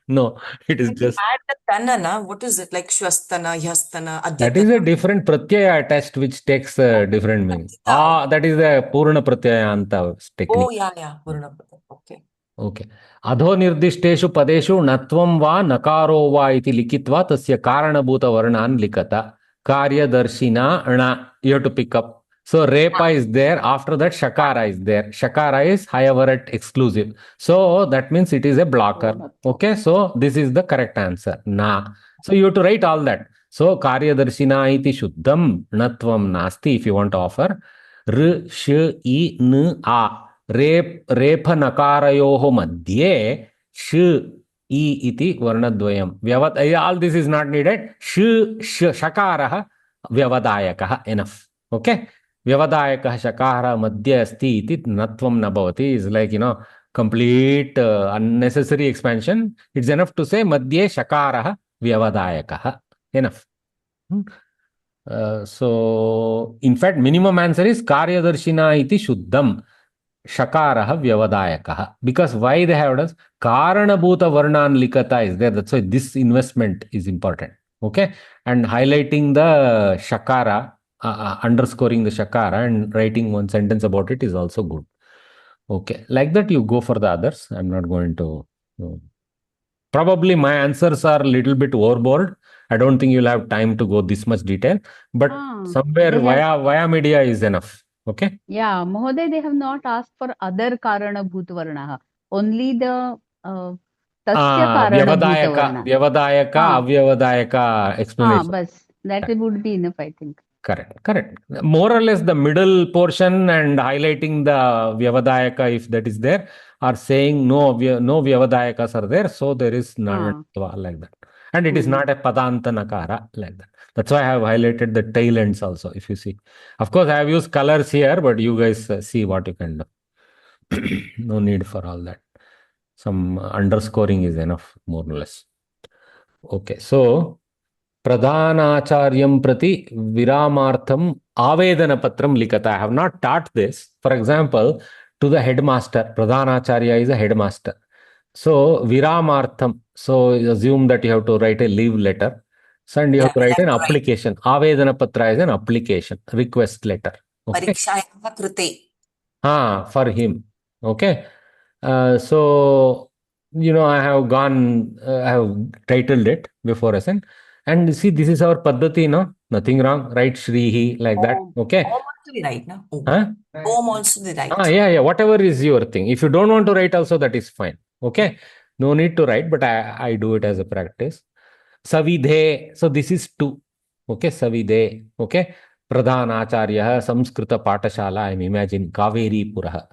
Speaker 1: No, it is just.
Speaker 2: Add the Tanana, what is it? Like Shwastana, Yastana, Adyatana.
Speaker 1: That is a different Pratyaya attached which takes a different meaning. That is the Purna Pratyaya technique.
Speaker 2: Oh, yeah. Purna Pratyaya. Okay.
Speaker 1: Adho nirdishteshu padeshu natvam va nakaro va iti likitva tasya karanabhuta varnan likata karyadarshina ana. You have to pick up. So Repa is there. After that, Shakara is there. Shakara is Hayavarat exclusive. So that means it is a blocker. Okay. So this is the correct answer. Na. So you have to write all that. So Karyadarshina iti shuddham natvam nasti if you want to offer. R, sh, I, n, a. Repa nakarayoho madhye sh, I iti varnadvayam. All this is not needed. Shakaraha vyavadayakaha. Enough. Okay. Vyavadayakah shakara madhya asti iti natvam nabhavati is like, complete unnecessary expansion. It's enough to say madhye shakara vyavadayakah. Enough. So, in fact, minimum answer is karyadarshina iti shuddham shakara vyavadayakah. Because why they have done? Karanabhuta varnan likata is there. That's why this investment is important. Okay. And highlighting the shakara, underscoring the shakara and writing one sentence about it is also good. Okay. Like that, you go for the others. I'm not going to. Probably my answers are a little bit overboard. I don't think you'll have time to go this much detail. But somewhere via media is enough. Okay.
Speaker 5: Yeah, Mohoday, they have not asked for other Karana Bhutvarnaha. Only the Tasya Karana Bhutvarna.
Speaker 1: Vyavadayaka, Avyavadayaka explanation.
Speaker 5: Bas. That would be enough, I think.
Speaker 1: Correct. More or less the middle portion and highlighting the Vyavadayaka, if that is there, are saying no Vyavadayakas are there, so there is none like that. And it is not a padanta nakara like that. That's why I have highlighted the tail ends also, if you see. Of course, I have used colors here, but you guys see what you can do. No need for all that. Some underscoring is enough, more or less. Okay, so Pradhanacharyam prati viramartham avedana-patram likata. I have not taught this. For example, to the headmaster, Pradhanacharya is a headmaster. So, viramartham. So, assume that you have to write a leave letter. So, and you have to write an application. Avedana patra is an application, request letter. Okay.
Speaker 2: Parikshayah krute.
Speaker 1: For him. Okay. So, I have I have titled it before us. And see, this is our paddhati, no? Nothing wrong. Write Shrihi like that. Okay.
Speaker 2: Om also we write, no?
Speaker 1: Huh?
Speaker 2: Om also we write.
Speaker 1: Yeah. Whatever is your thing. If you don't want to write also, that is fine. Okay. No need to write, but I do it as a practice. Savidhe. So this is two. Okay. Savidhe. Okay. Pradhanacharya Samskrita Patashala. I'm imagining Kaveri Puraha.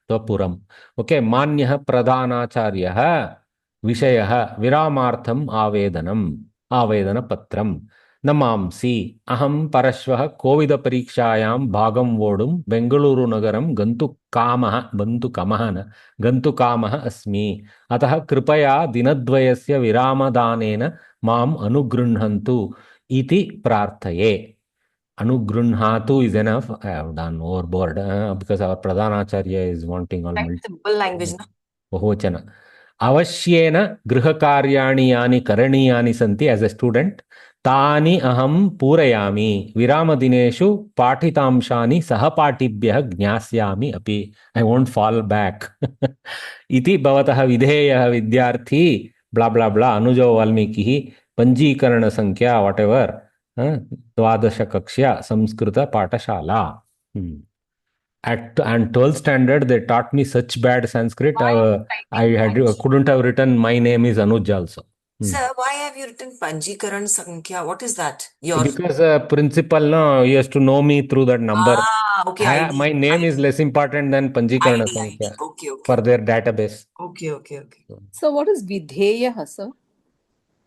Speaker 1: तो पुरम. Okay. Manyah Pradhanacharya Vishayah Viramartham Avedana Patram. Namamsi aham parashvah Kovida parikshayam bhagam vodum Bengaluru nagaram gantu kamaha asmi atah kripaya dinadvayasya viramadhanena mam anugrunhantu iti prarthaye. Anugrunhatu is enough. I have done overboard because our Pradhanacharya is wanting all
Speaker 2: simple language, na?
Speaker 1: Bahuchana. Avashyena grihakaryani yani karaniyani santi. As a student, तानि अहम पूरयामि विरामदिनेषु पाठितांशानि सहपाठिभ्यः ज्ञास्यामि अपि. I won't fall back. इति भवतः विधेयः विद्यार्थी ब्ला ब्ला ब्ला अनुजो वाल्मीकिः पंजीकरण संख्या whatever 12 कक्षा संस्कृत पाठशाला. At 12th standard, they taught me such bad Sanskrit. I couldn't have written my name is Anuj also.
Speaker 2: Sir, why have you written Panjikaran Sankhya? What is that?
Speaker 1: Because principal, no, he has to know me through that number.
Speaker 2: Okay.
Speaker 1: My name is less important than Panjikarana Sankhya for their database.
Speaker 2: Okay.
Speaker 3: So what is Vidheya, sir?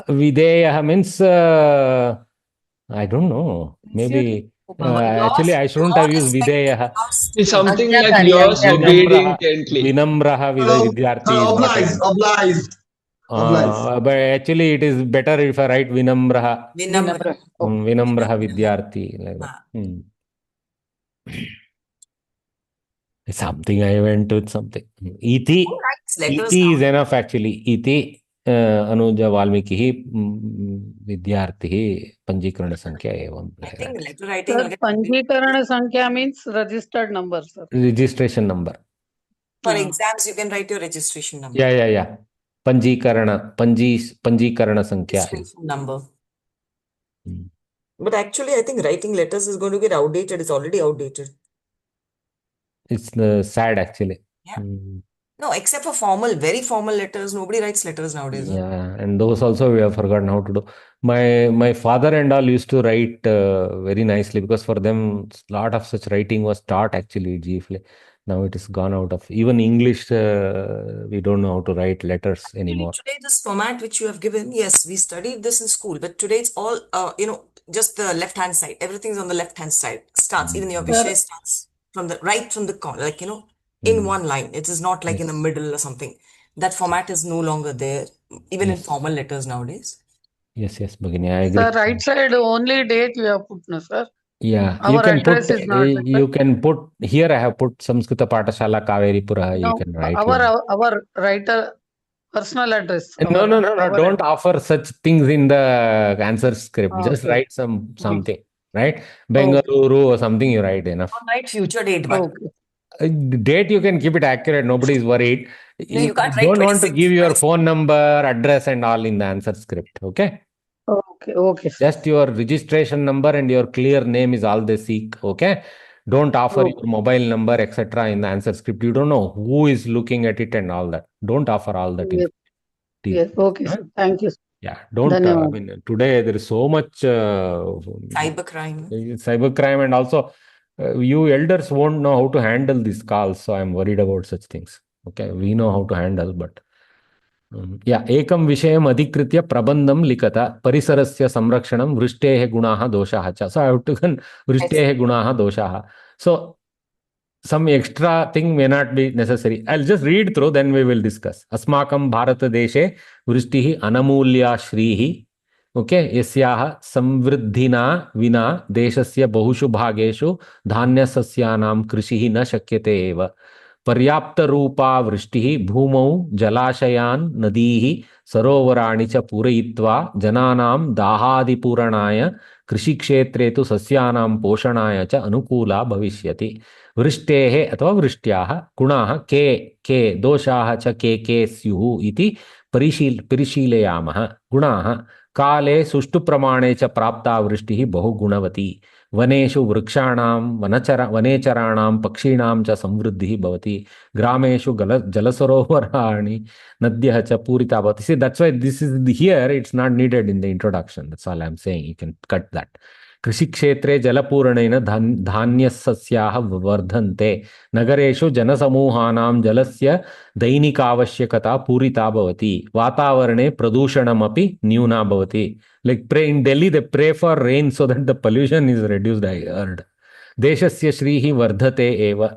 Speaker 1: Videya means, I don't know, maybe, actually I shouldn't have used Videya.
Speaker 6: It's something like yours obediently.
Speaker 1: Vinamraha Vidyarthi.
Speaker 11: Obliged.
Speaker 1: But actually it is better if I write Vinamraha. Vinamraha Vidyarthi. Like that. Something I went with something. Iti is enough actually. Iti Anuja Valmiki Vidyarthi Panjikarana Sankhya evam.
Speaker 2: I think letter writing.
Speaker 9: Sir, Panjikarana Sankhya means registered number, sir.
Speaker 1: Registration number.
Speaker 2: For exams, you can write your registration number.
Speaker 1: Yeah. Panjikarana Sankhya.
Speaker 2: Registration number. But actually, I think writing letters is going to get outdated. It's already outdated.
Speaker 1: It's sad actually.
Speaker 2: Yeah. No, except for very formal letters, nobody writes letters nowadays.
Speaker 1: Yeah, and those also we have forgotten how to do. My father and all used to write very nicely because for them a lot of such writing was taught actually chiefly. Now it is gone out of even English. We don't know how to write letters anymore.
Speaker 2: Today, this format which you have given, yes, we studied this in school, but today it's all just the left hand side. Everything's on the left hand side. Starts even your Vishay starts from the corner, in one line. It is not like in the middle or something. That format is no longer there, even in formal letters nowadays.
Speaker 1: Yes, Bhagini, I agree.
Speaker 9: The right side only date you have put, no, sir.
Speaker 1: Yeah,
Speaker 9: Our address is not like
Speaker 1: you can put here. I have put Samskrita Patashala Kaveripura.
Speaker 9: No,
Speaker 1: You can write
Speaker 9: our writer personal address.
Speaker 1: No. Don't offer such things in the answer script. Just write something, right? Bengaluru or something. You write enough.
Speaker 2: Don't write future date, but
Speaker 1: date you can keep it accurate. Nobody is worried.
Speaker 2: No, you can't write
Speaker 1: don't want to
Speaker 2: 26,
Speaker 1: give your phone number, address, and all in the answer script. Okay.
Speaker 9: Okay.
Speaker 1: Just your registration number and your clear name is all they seek. Okay. Don't offer your mobile number, etc. in the answer script. You don't know who is looking at it and all that. Don't offer all that.
Speaker 9: Yes. Okay, sir. Thank you.
Speaker 1: Yeah. Don't. Today there is so much cybercrime, and also you elders won't know how to handle these calls. So I'm worried about such things. Okay. We know how to handle, but एकं विषयम् अधिकृत्य प्रबन्धं लिखत परिसरस्य संरक्षणं वृष्टेः गुणाः दोषाः च. So I have taken वृष्टेः गुणाः दोषाः. So some extra thing may not be necessary. I'll just read through, then we will discuss. अस्माकं भारतदेशे वृष्टिः अनमूल्या श्रीः. ओके, यस्याः संवृद्धिना विना देशस्य बहुषु भागेषु धान्यसस्यानां कृषिः न शक्यते एव. पर्याप्तरूपा वृष्टिः भूमौ जलाशयान् नदीः सरोवराणि च पूरयित्वा जनानां दाहादिपूरणाय कृषिक्षेत्रे तु सस्यानां पोषणाय च अनुकूला भविष्यति. वृष्टेः अथवा वृष्ट्याः गुणाः के के दोषाः च के स्युः इति परिशीलयामः. गुणाः: काले सुष्ठुप्रमाणे च प्राप्ता वृष्टिः बहुगुणवती. वनेषु वृक्षाणां वनेचराणां पक्षीणां च संवृद्धिः भवति. ग्रामेषु जलसरोवराणि नद्यः च पूरिता भवति. See, that's why this is here, it's not needed in the introduction. That's all I'm saying. You can cut that. कृषिक्षेत्रे जलपूरणेन धान्यसस्याः वर्धन्ते. नगरेषु जनसमूहानां जलस्य दैनिकावश्यकता पूरिता भवति. वातावरणे प्रदूषणमपि न्यूना भवति. Like in Delhi, they pray for rain so that the pollution is reduced, I heard. देशस्य श्रीः वर्धते एव.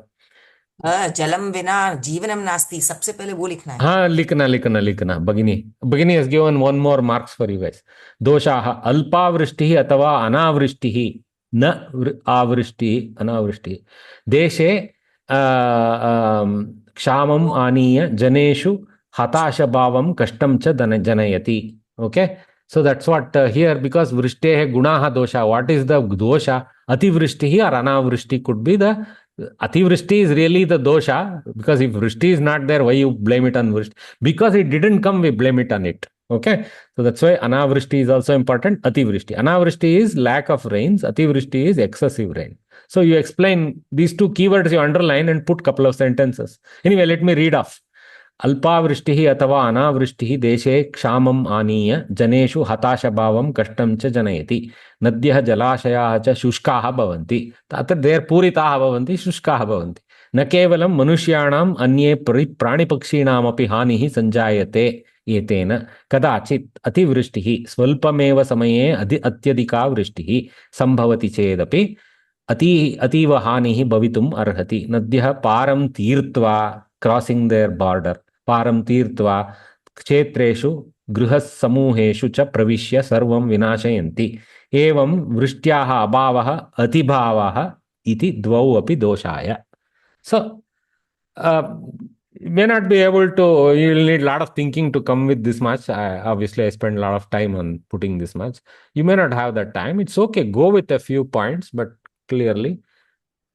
Speaker 2: जलम विना जीवनम नास्ति, सबसे पहले वो लिखना है.
Speaker 1: हाँ, लिखना भगिनी has given one more marks for you guys. दोषाः: अल्पावृष्टिः अथवा अनावृष्टिः, न आवृष्टिः अनावृष्टिः. देशे क्षामम् आनीय जनेषु हताशभावं कष्टं च जनयति. Okay, so that's what here, because वृष्टेः गुणाः दोषाः. What is the dosha? अतिवृष्टिः or अनावृष्टि could be the Ativrishti is really the dosha, because if Vrishti is not there, why you blame it on Vrishti? Because it didn't come, we blame it on it. Okay, so that's why Anavrishti is also important. Ativrishti. Anavrishti is lack of rains. Ativrishti is excessive rain. So you explain these two keywords, you underline and put couple of sentences. Anyway, let me read off. अल्पावृष्टिः अथवा अनावृष्टिः देशे क्षामम् आनीय जनेषु हताशभावं कष्टं च जनयति. नद्यः जलाशयाः च शुष्काः भवन्ति. अत्र देर् पूरिताः भवन्ति, शुष्काः भवन्ति. न केवलं मनुष्याणाम् अन्ये प्राणिपक्षीणामपि हानिः सञ्जायते एतेन. कदाचित् अतिवृष्टिः स्वल्पमेव समये अत्यधिका वृष्टिः सम्भवति चेदपि अतीव हानिः भवितुम् अर्हति. नद्यः पारं तीर्त्वा, क्रॉसिंग देयर बॉर्डर, पारं तीर्त्वा क्षेत्रेषु गृहसमूहेषु च प्रविश्य सर्वं विनाशयन्ति. एवं वृष्ट्याः अभावः अतिभावः इति द्वौ अपि दोषाय. So you may not be able to, you will need a lot of thinking to come with this much. Obviously I spent a lot of time on putting this much. You may not have that time. It's okay, go with a few points, but clearly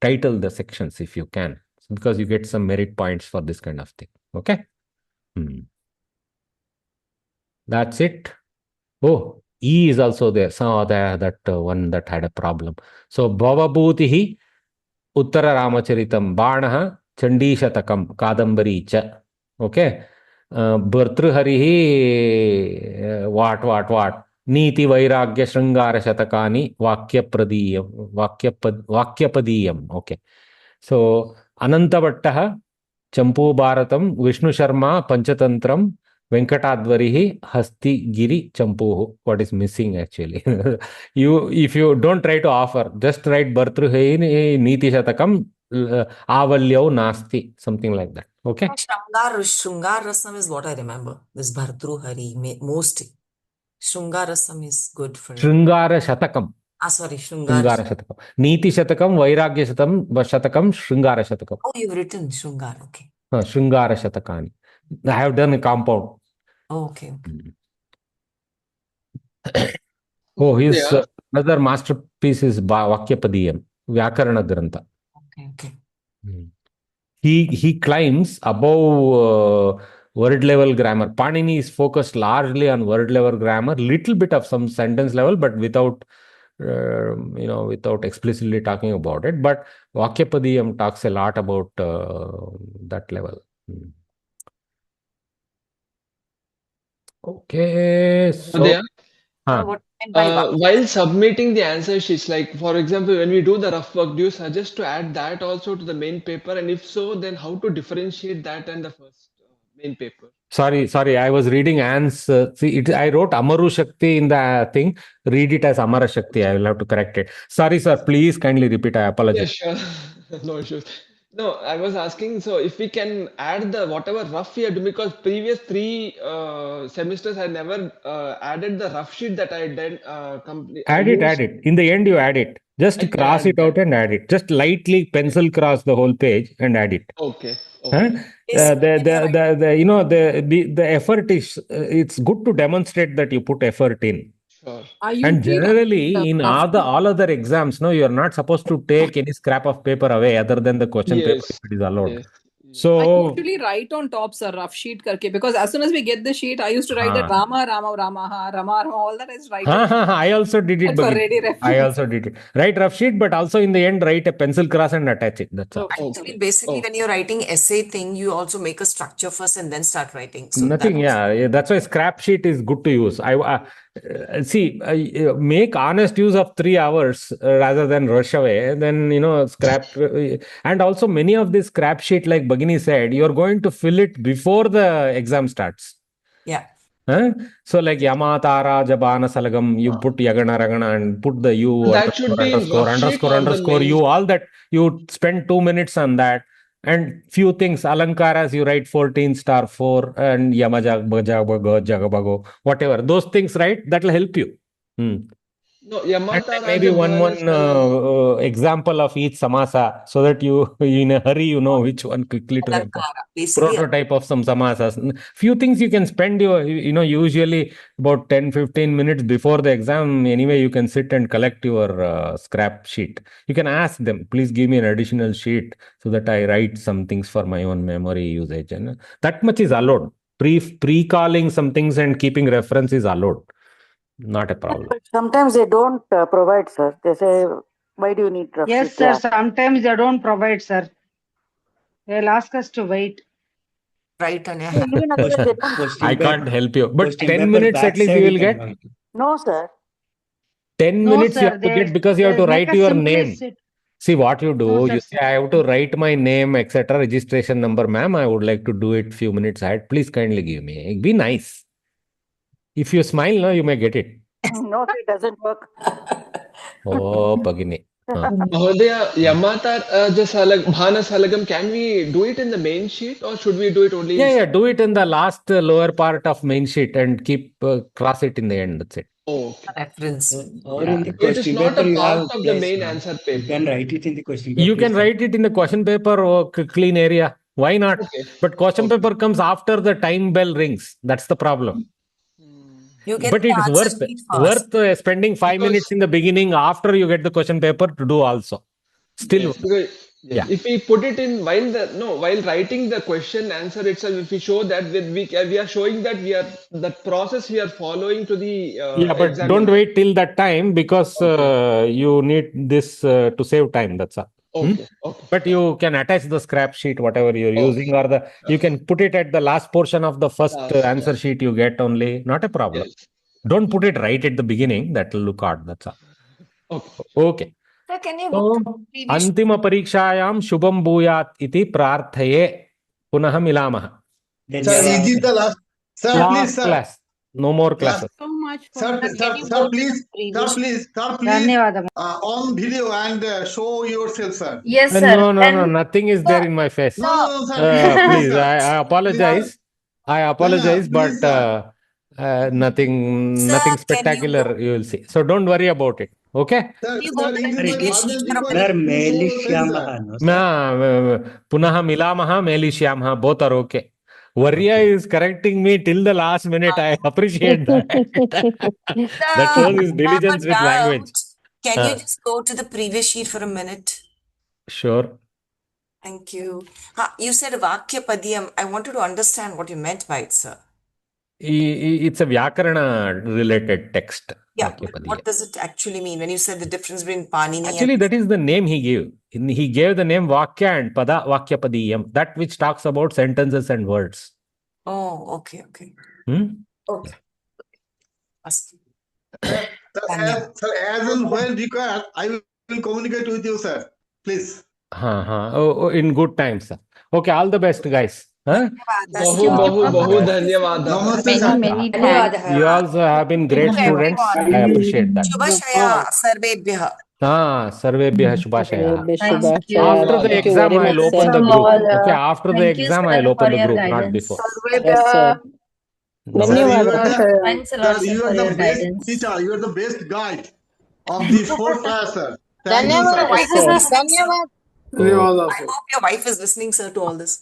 Speaker 1: title the sections if you can, because you get some merit points for this kind of thing. Okay. That's it. Oh, E is also there. So that one that had a problem. So Bhavabhutihi Uttara Ramacharitam Banaha Chandishatakam Kadambari cha. Okay. Bhartriharihi what Niti Vairagya Shrangara Shatakani Vakyapadiyam. Okay. So Anantabhattaha Champu Bharatam Vishnu Sharma Panchatantram Venkatadvarihi Hasti Giri Champuhu. What is missing actually? If you don't try to offer, just write Bhartruhi Niti Shatakam Avalyau Nasti, something like that. Okay.
Speaker 2: Shungar Rasam is what I remember. This Bhartruhari most. Shungar Rasam is good for
Speaker 1: Shringara Shatakam.
Speaker 2: Sorry, Shungara
Speaker 1: Shatakam. Niti Shatakam, Vairagya Shatakam, Shringara Shatakam.
Speaker 2: Oh, you've written Shungar, okay.
Speaker 1: Shringara Shatakani. I have done a compound.
Speaker 2: Oh, okay.
Speaker 1: Oh, his another masterpiece is Vakyapadiyam, Vyakarana Grantha.
Speaker 2: Okay.
Speaker 1: He climbs above word level grammar. Panini is focused largely on word level grammar, little bit of some sentence level, but without without explicitly talking about it. But Vakyapadiyam talks a lot about that level. Okay, so
Speaker 6: while submitting the answer sheets, like for example, when we do the rough work, do you suggest to add that also to the main paper? And if so, then how to differentiate that and the first main paper?
Speaker 1: Sorry. I was reading Anne's. I wrote Amaru Shakti in the thing. Read it as Amara Shakti. I will have to correct it. Sorry, sir. Please kindly repeat. I
Speaker 6: Yeah,
Speaker 1: apologize.
Speaker 6: sure. No issues. No, I was asking, so if we can add the whatever rough we are doing, because previous 3 semesters I never added the rough sheet that I did complete.
Speaker 1: Add it. In the end, you add it. Just
Speaker 6: I can
Speaker 1: cross
Speaker 6: add
Speaker 1: it out
Speaker 6: that.
Speaker 1: and add it. Just lightly pencil cross the whole page and add it.
Speaker 6: Okay.
Speaker 1: Huh? The effort is, it's good to demonstrate that you put effort in.
Speaker 6: Sure.
Speaker 1: And generally, in all other exams, no, you are not supposed to take any scrap of paper away other than the question paper
Speaker 6: Yes.
Speaker 1: if it is allowed.
Speaker 6: Yes.
Speaker 3: I
Speaker 1: So,
Speaker 3: usually write on top, sir, rough sheet karke, because as soon as we get the sheet, I used to write that Rama, all that is write on.
Speaker 1: I also did it.
Speaker 3: For ready reference.
Speaker 1: I also did it. Write rough sheet, but also in the end, write a pencil cross and attach it. That's all.
Speaker 2: Actually, basically, when you're writing essay thing, you also make a structure first and then start writing. So
Speaker 1: Nothing, yeah. That's why scrap sheet is good to use. Make honest use of 3 hours rather than rush away. Then, scrap. And also, many of this scrap sheet, like Bhagini said, you're going to fill it before the exam starts.
Speaker 2: Yeah.
Speaker 1: So, like Yama, Tara, Jabana, Salagam, you put Yagana, Ragana, and put the U,
Speaker 6: That should be in rough sheet or the
Speaker 1: underscore,
Speaker 6: main.
Speaker 1: U, all that. You spend 2 minutes on that. And few things, alankaras, you write 14*4 and Yamaja, Jagabago, whatever. Those things, right? That will help you.
Speaker 6: No,
Speaker 1: And
Speaker 6: Yamata
Speaker 1: maybe one example of each samasa so that you, in a hurry, you know which one quickly to have. Prototype of some samasas. Few things you can spend usually about 10-15 minutes before the exam. Anyway, you can sit and collect your scrap sheet. You can ask them, please give me an additional sheet so that I write some things for my own memory usage. And that much is allowed. Pre-calling some things and keeping reference is allowed. Not a problem.
Speaker 11: Sometimes they don't provide, sir. They say, why do you need rough
Speaker 12: Yes,
Speaker 11: sheet?
Speaker 12: sir. Sometimes they don't provide, sir. They'll ask us to wait.
Speaker 2: Right, Anya.
Speaker 1: I can't help you. But
Speaker 4: Question
Speaker 1: 10
Speaker 4: paper
Speaker 1: minutes at least you will
Speaker 4: backside
Speaker 1: get.
Speaker 11: No, sir.
Speaker 1: 10
Speaker 12: No,
Speaker 1: minutes you
Speaker 12: sir.
Speaker 1: have to get because you have to write your name. See what you do.
Speaker 12: No, sir.
Speaker 1: You say, I have to write my name, etc. Registration number, ma'am. I would like to do it few minutes ahead. Please kindly give me. Be nice. If you smile now, you may get it.
Speaker 11: No, it doesn't work.
Speaker 1: Oh, Bhagini.
Speaker 6: Mahodaya, Yamata, Bhana Salagam, can we do it in the main sheet or should we do it only?
Speaker 1: Yeah. Do it in the last lower part of main sheet and keep cross it in the end. That's it.
Speaker 6: Oh,
Speaker 2: reference.
Speaker 4: Or in the
Speaker 6: it is
Speaker 4: question
Speaker 6: not
Speaker 4: paper,
Speaker 6: a
Speaker 4: you have
Speaker 6: part of the
Speaker 4: place,
Speaker 6: main
Speaker 4: no?
Speaker 6: answer
Speaker 4: You
Speaker 6: paper.
Speaker 4: can write it in the question paper.
Speaker 1: You can write it in the question paper or clean area. Why not?
Speaker 6: Okay.
Speaker 1: But question paper comes after the time bell rings. That's the problem.
Speaker 2: You get
Speaker 1: But
Speaker 2: the
Speaker 1: it's
Speaker 2: answer sheet first.
Speaker 1: worth spending 5 minutes in the beginning after you get the question paper to do also. Still,
Speaker 6: Yes, because, if we put it in while writing the question answer itself, if we show that we are showing that that process we are following to the
Speaker 1: but
Speaker 6: exam.
Speaker 1: don't wait till that time because you need this to save time. That's all.
Speaker 6: Okay.
Speaker 1: But you can attach the scrap sheet, whatever you're using, or you can put it at the last portion of the first answer sheet you get only. Not a problem.
Speaker 6: Yes.
Speaker 1: Don't put it right at the beginning. That will look odd. That's all. Okay.
Speaker 2: Sir, can you
Speaker 1: So, Antima Parikshayam Shubham Bhuyat iti Prarthaye Punaha Milamah.
Speaker 13: Sir, is it the last? Sir, please, sir.
Speaker 1: Class. No more classes.
Speaker 3: So much for
Speaker 13: Sir, please. On video and show yourself, sir.
Speaker 14: Yes, sir.
Speaker 1: No. Nothing is there in my face.
Speaker 13: No, sir.
Speaker 1: Please, I apologize. But nothing spectacular you will see. So don't worry about it. Okay?
Speaker 13: Sir,
Speaker 1: Punaha Milamaha, Melishyamaha, both are okay. Varya is correcting me till the last minute. I appreciate that. That shows his diligence with language.
Speaker 2: Can you just go to the previous sheet for a minute?
Speaker 1: Sure.
Speaker 2: Thank you. You said Vakya Padiyam. I wanted to understand what you meant by it, sir.
Speaker 1: It's a Vyakarana related text.
Speaker 2: Yeah, what does it actually mean when you said the difference between Panini
Speaker 1: Actually, that is the name he gave. He gave the name Vakya and Pada, Vakya Padiyam, that which talks about sentences and words.
Speaker 2: Oh, okay. Okay.
Speaker 13: Sir, as and when required, I will communicate with you, sir. Please.
Speaker 1: In good time, sir. Okay, all the best, guys. Huh?
Speaker 6: बहु धन्यवादः.
Speaker 13: Namaste,
Speaker 5: Many,
Speaker 13: sir.
Speaker 5: many
Speaker 8: धन्यवादः.
Speaker 5: thanks.
Speaker 1: You also have been great
Speaker 2: Thank you,
Speaker 1: students.
Speaker 2: everyone.
Speaker 1: I appreciate that.
Speaker 2: Shubhashaya sarvebhyah.
Speaker 1: Sarvebhyah shubhashaya.
Speaker 10: Shubhashaya.
Speaker 1: After the
Speaker 10: Thank you
Speaker 1: exam,
Speaker 10: very much,
Speaker 1: I'll open
Speaker 10: sir.
Speaker 1: the group.
Speaker 14: all.
Speaker 1: Okay, after the
Speaker 14: Thank you,
Speaker 1: exam,
Speaker 14: sir,
Speaker 1: I'll open
Speaker 14: for
Speaker 1: the
Speaker 14: your
Speaker 1: group, not
Speaker 14: guidance.
Speaker 1: before.
Speaker 10: Yes, sir.
Speaker 13: Sir, you are
Speaker 10: Dhanyawad.
Speaker 13: the,
Speaker 14: Thanks a lot,
Speaker 13: sir,
Speaker 14: sir,
Speaker 13: you
Speaker 14: for
Speaker 13: are
Speaker 14: your
Speaker 13: the best
Speaker 14: guidance.
Speaker 13: teacher. You are the best guide of the whole class, sir. Thank you,
Speaker 2: Your
Speaker 13: sir.
Speaker 10: Yes,
Speaker 2: wife is
Speaker 10: sir.
Speaker 2: listening, sir.
Speaker 9: ధన్యవాదాలు
Speaker 2: I
Speaker 9: sir
Speaker 2: hope your wife is listening, sir, to all this.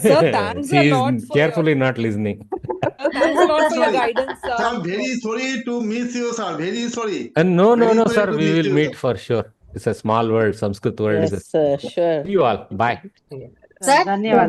Speaker 3: Sir, thanks a
Speaker 1: She
Speaker 3: lot
Speaker 1: is
Speaker 3: for your
Speaker 1: carefully not listening.
Speaker 3: sir, thanks a lot for your
Speaker 13: Sorry.
Speaker 3: guidance,
Speaker 13: Sir,
Speaker 3: sir.
Speaker 13: I'm very sorry to miss you, sir. Very sorry.
Speaker 1: And no,
Speaker 13: Very sorry
Speaker 1: sir.
Speaker 13: to
Speaker 1: We
Speaker 13: miss
Speaker 1: will
Speaker 13: you,
Speaker 1: meet
Speaker 13: sir.
Speaker 1: for sure. It's a small world. Sanskrit world is a...
Speaker 10: Yes, sir. Sure.
Speaker 1: See you all. Bye.
Speaker 7: Sir,
Speaker 12: ధన్యవాదాలు